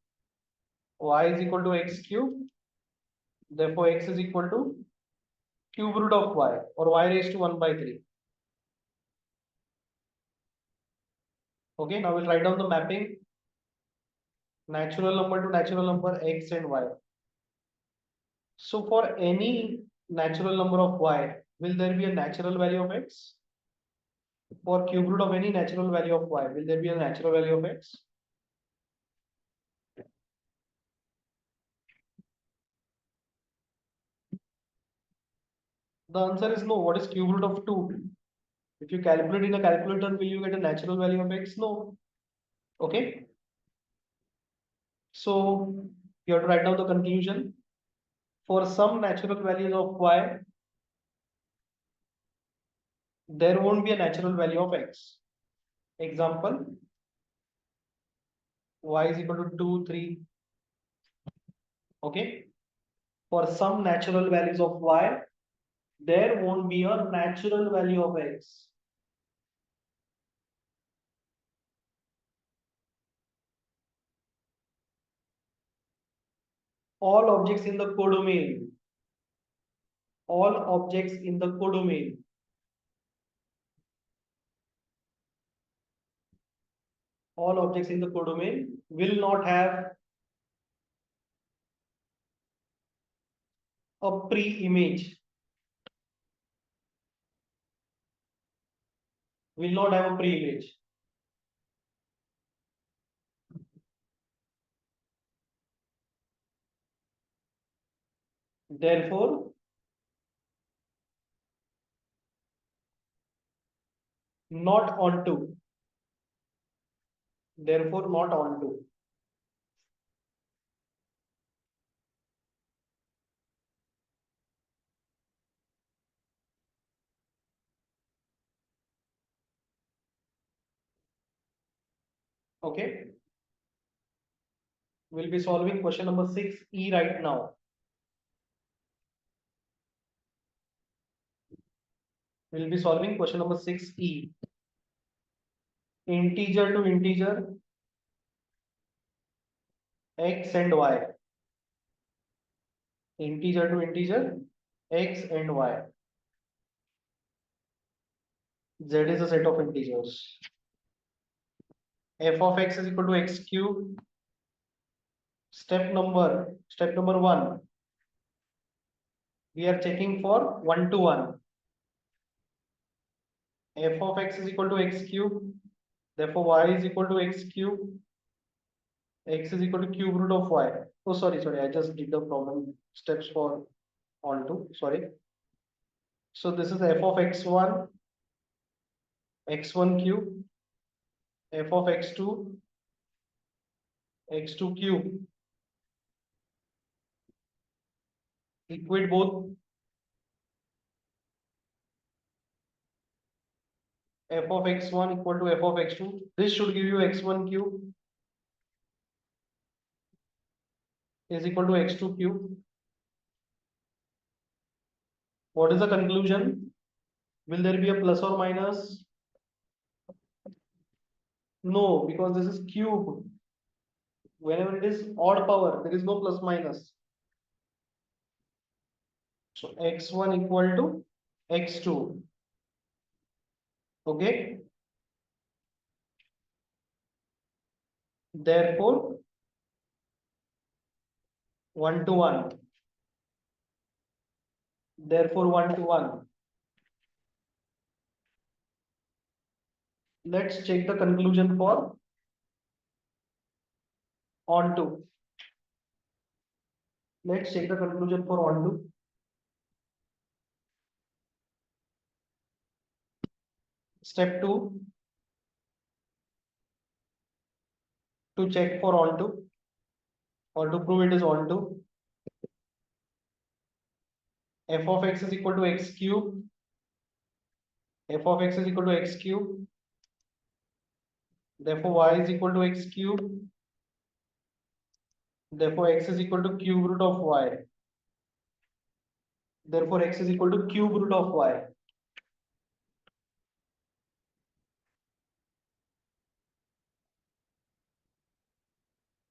Y is equal to x cube. Therefore, x is equal to cube root of y, or y raised to 1 by 3. Okay, now we'll write down the mapping. Natural number to natural number x and y. So for any natural number of y, will there be a natural value of x? For cube root of any natural value of y, will there be a natural value of x? The answer is no. What is cube root of 2? If you calculate in a calculator, will you get a natural value of x? No. Okay. So you have to write down the conclusion. For some natural values of y, there won't be a natural value of x. Example, y is equal to 2, 3. Okay. For some natural values of y, there won't be a natural value of x. All objects in the codomain, all objects in the codomain all objects in the codomain will not have a pre-image, will not have a pre-image. Therefore, not onto. Therefore, not onto. Okay. We'll be solving question number 6E right now. We'll be solving question number 6E. Integer to integer, x and y. Integer to integer, x and y. Z is a set of integers. F of x is equal to x cube. Step number 1. We are checking for 1 to 1. F of x is equal to x cube. Therefore, y is equal to x cube. X is equal to cube root of y. Oh, sorry. I just did the problem steps for onto. Sorry. So this is f of x1, x1 cube, f of x2, x2 cube. Equate both. F of x1 equal to f of x2. This should give you x1 cube is equal to x2 cube. What is the conclusion? Will there be a plus or minus? No, because this is cube. Whenever it is odd power, there is no plus minus. So x1 equal to x2. Okay. Therefore, 1 to 1. Therefore, 1 to 1. Let's check the conclusion for onto. Let's check the conclusion for onto. Step 2. To check for onto or to prove it is onto. F of x is equal to x cube. F of x is equal to x cube. Therefore, y is equal to x cube. Therefore, x is equal to cube root of y. Therefore, x is equal to cube root of y.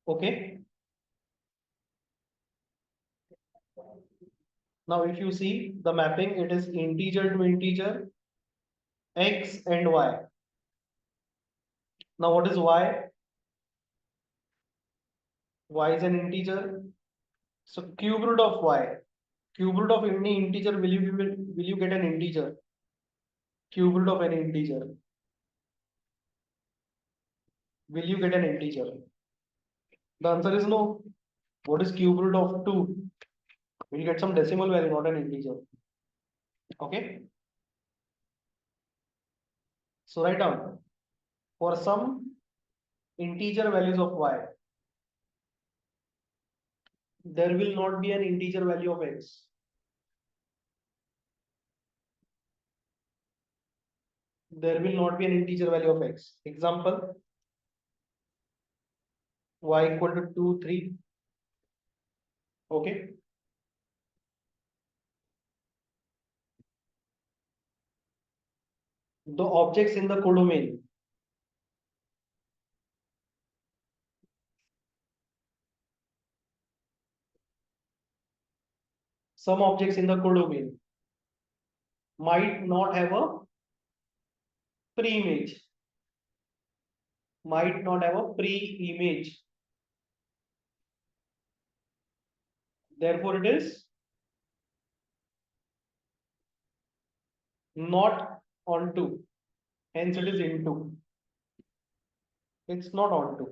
Okay. Now, if you see the mapping, it is integer to integer, x and y. Now, what is y? Y is an integer. So, cube root of y. Cube root of any integer, will you get an integer? Cube root of any integer. Will you get an integer? The answer is no. What is cube root of 2? We'll get some decimal value, not an integer. Okay. So write down for some integer values of y, there will not be an integer value of x. There will not be an integer value of x. Example, y equal to 2, 3. Okay. The objects in the codomain. Some objects in the codomain might not have a pre-image. might not have a pre-image. Therefore, it is not onto. Hence, it is into. It's not onto.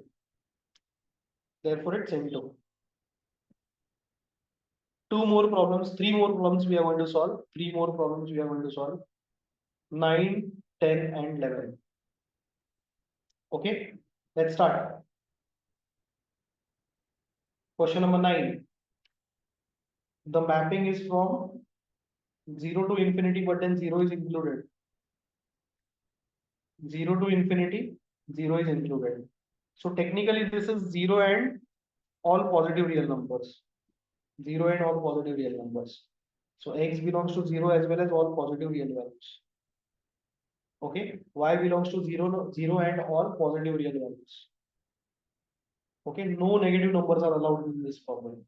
Therefore, it's into. Two more problems, three more problems we are going to solve. Three more problems we are going to solve. 9, 10, and 11. Okay, let's start. Question number 9. The mapping is from 0 to infinity, but then 0 is included. 0 to infinity, 0 is included. So technically, this is 0 and all positive real numbers. 0 and all positive real numbers. So x belongs to 0 as well as all positive real values. Okay, y belongs to 0, 0 and all positive real values. Okay, no negative numbers are allowed in this problem.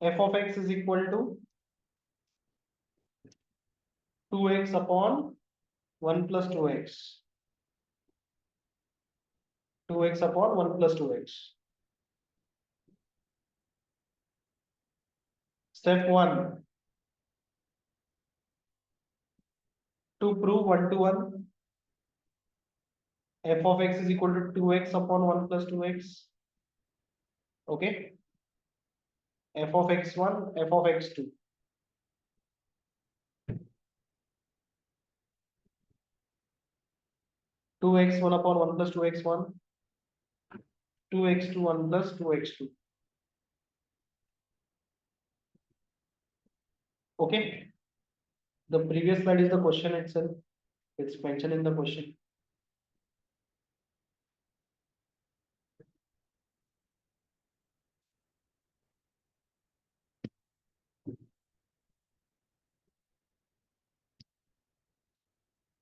F of x is equal to 2x upon 1 plus 2x. 2x upon 1 plus 2x. Step 1. To prove 1 to 1, f of x is equal to 2x upon 1 plus 2x. Okay. F of x1, f of x2. 2x1 upon 1 plus 2x1. 2x2 1 plus 2x2. Okay. The previous slide is the question itself. It's mentioned in the question.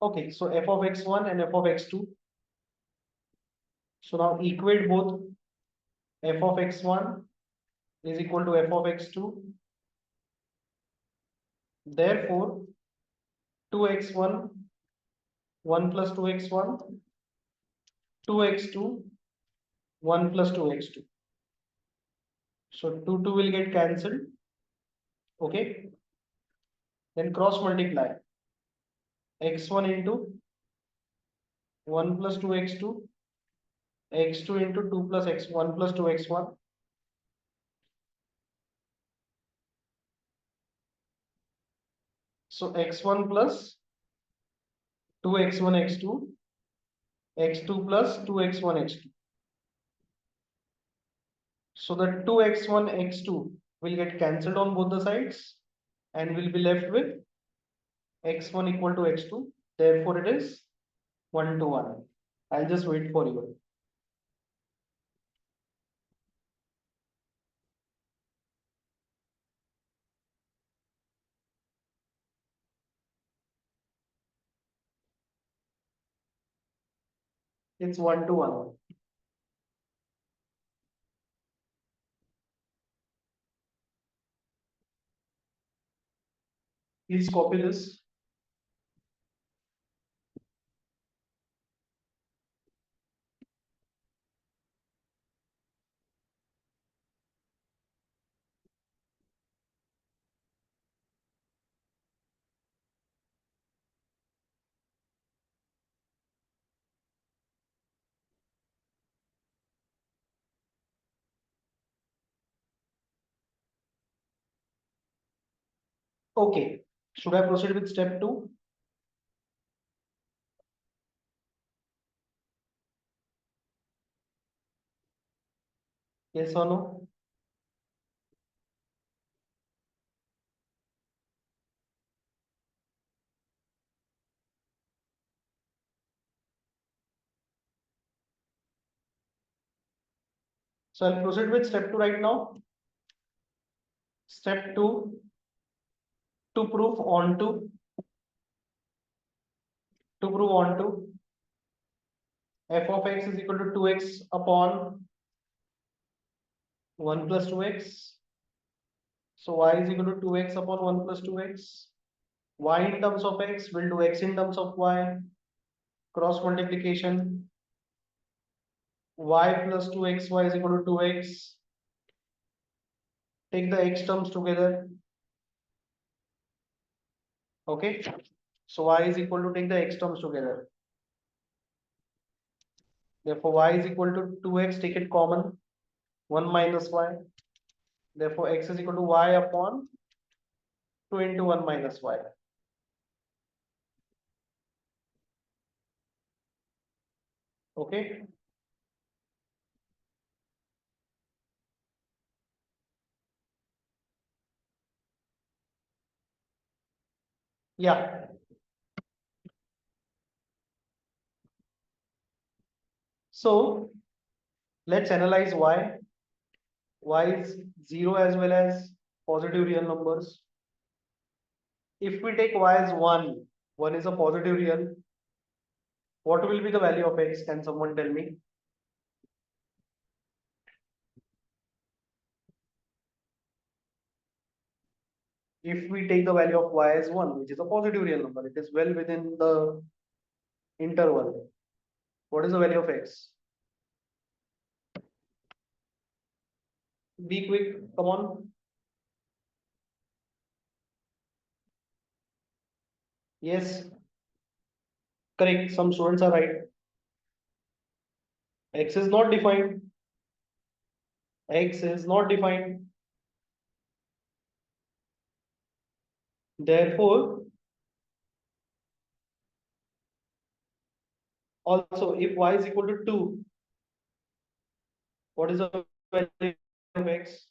Okay, so f of x1 and f of x2. So now equate both. F of x1 is equal to f of x2. Therefore, 2x1, 1 plus 2x1, 2x2, 1 plus 2x2. So 2 will get cancelled. Okay. Then cross multiply. x1 into 1 plus 2x2, x2 into 2 plus x1 plus 2x1. So x1 plus 2x1 x2, x2 plus 2x1 x2. So the 2x1 x2 will get cancelled on both the sides and will be left with x1 equal to x2. Therefore, it is 1 to 1. I'll just wait for you. It's 1 to 1. Please copy this. Okay. Should I proceed with step 2? Yes or no? So I'll proceed with step 2 right now. Step 2, to prove onto, f of x is equal to 2x upon 1 plus 2x. So y is equal to 2x upon 1 plus 2x. Y in terms of x will do x in terms of y. Cross multiplication. y plus 2xy is equal to 2x. Take the x terms together. Okay. So y is equal to, take the x terms together. Therefore, y is equal to 2x, take it common, 1 minus y. Therefore, x is equal to y upon 2 into 1 minus y. Okay. Yeah. So let's analyze y. Y is 0 as well as positive real numbers. If we take y as 1 is a positive real, what will be the value of x? Can someone tell me? If we take the value of y as 1, which is a positive real number, it is well within the interval. What is the value of x? Be quick, come on. Yes, correct. Some students are right. X is not defined. X is not defined. Therefore, also if y is equal to 2, what is the value of x?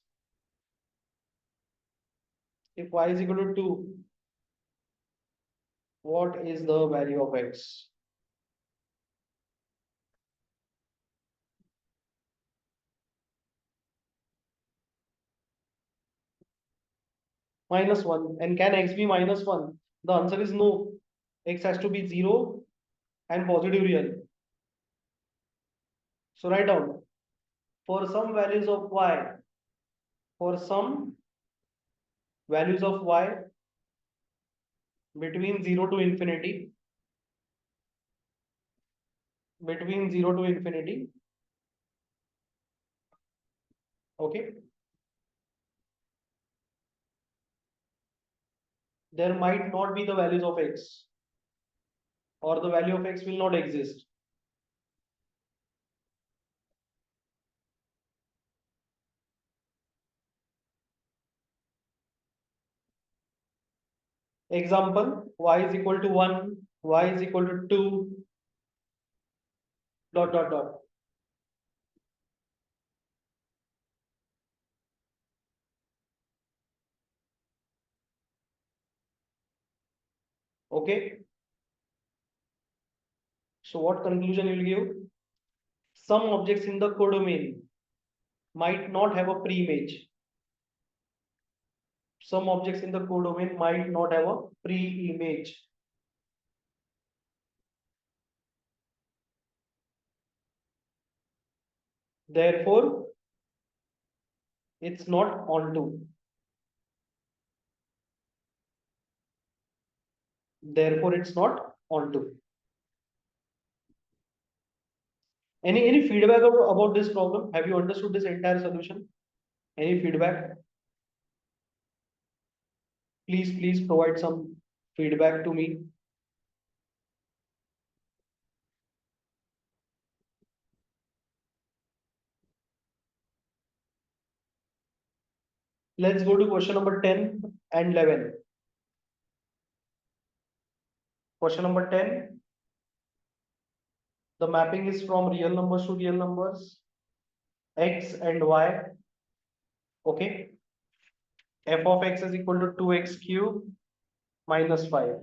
If y is equal to 2, what is the value of x? Minus 1. And can x be minus 1? The answer is no. X has to be 0 and positive real. So write down, for some values of y, for some values of y between 0 to infinity, between 0 to infinity, okay, there might not be the values of x, or the value of x will not exist. Example, y is equal to 1, y is equal to 2, dot dot dot. Okay. So what conclusion you will give? Some objects in the codomain might not have a pre-image. Some objects in the codomain might not have a pre-image. Therefore, it's not onto. Therefore, it's not onto. Any feedback about this problem? Have you understood this entire solution? Any feedback? Please provide some feedback to me. Let's go to question number 10 and 11. Question number 10. The mapping is from real numbers to real numbers, x and y. Okay. F of x is equal to 2x cube minus 5.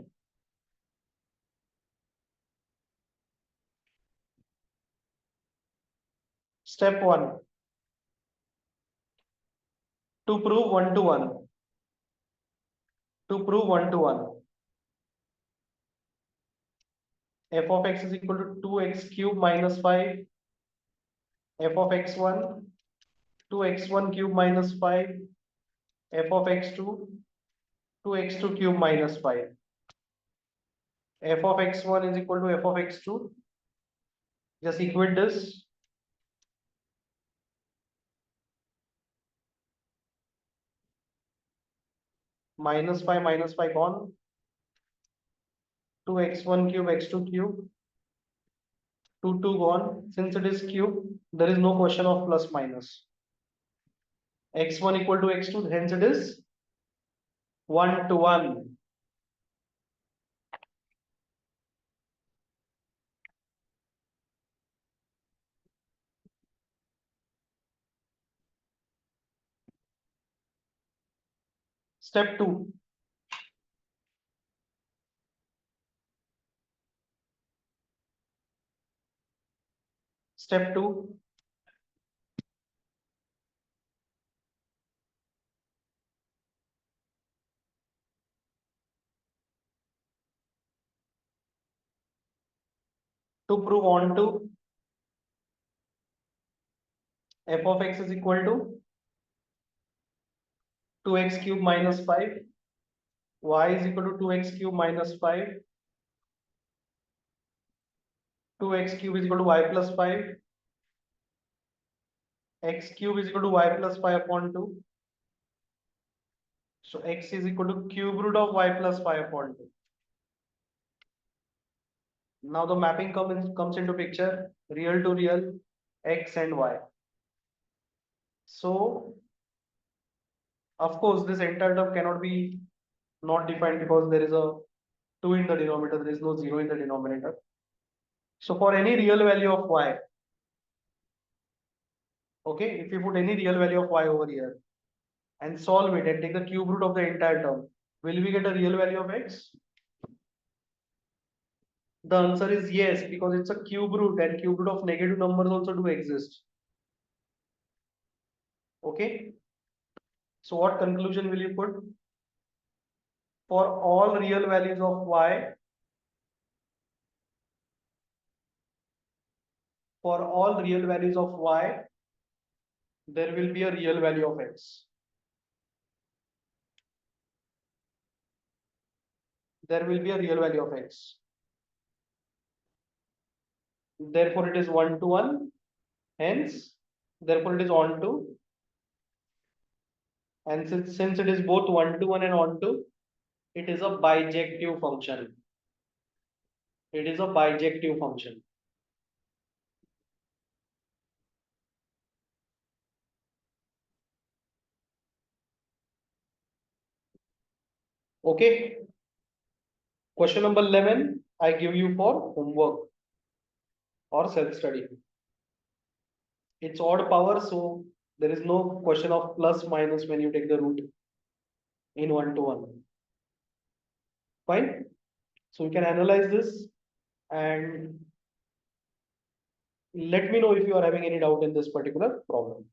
Step 1. To prove 1 to 1. To prove 1 to 1. F of x is equal to 2x cube minus 5. F of x1, 2x1 cube minus 5. F of x2, 2x2 cube minus 5. F of x1 is equal to f of x2. Just equate this. minus 5 gone. 2x1 cube, x2 cube, 2 gone. Since it is cube, there is no question of plus minus. X1 equal to x2, hence it is 1 to 1. Step 2. Step 2. To prove onto f of x is equal to 2x cube minus 5, y is equal to 2x cube minus 5, 2x cube is equal to y plus 5, x cube is equal to y plus 5 upon 2. So x is equal to cube root of y plus 5 upon 2. Now the mapping comes into picture, real to real, x and y. So of course this entire term cannot be not defined because there is a 2 in the denominator, there is no 0 in the denominator. So for any real value of y, okay, if you put any real value of y over here and solve it and take the cube root of the entire term, will we get a real value of x? The answer is yes, because it's a cube root and cube root of negative numbers also do exist. Okay. So what conclusion will you put? For all real values of y, for all real values of y, there will be a real value of x. There will be a real value of x. Therefore, it is 1 to 1. Hence, therefore, it is on to. And since it is both 1 to 1 and on to, it is a bijective function. It is a bijective function. Okay. Question number 11, I give you for homework or self-study. It's odd power, so there is no question of plus minus when you take the root in 1 to 1. Fine. So we can analyze this and let me know if you are having any doubt in this particular problem.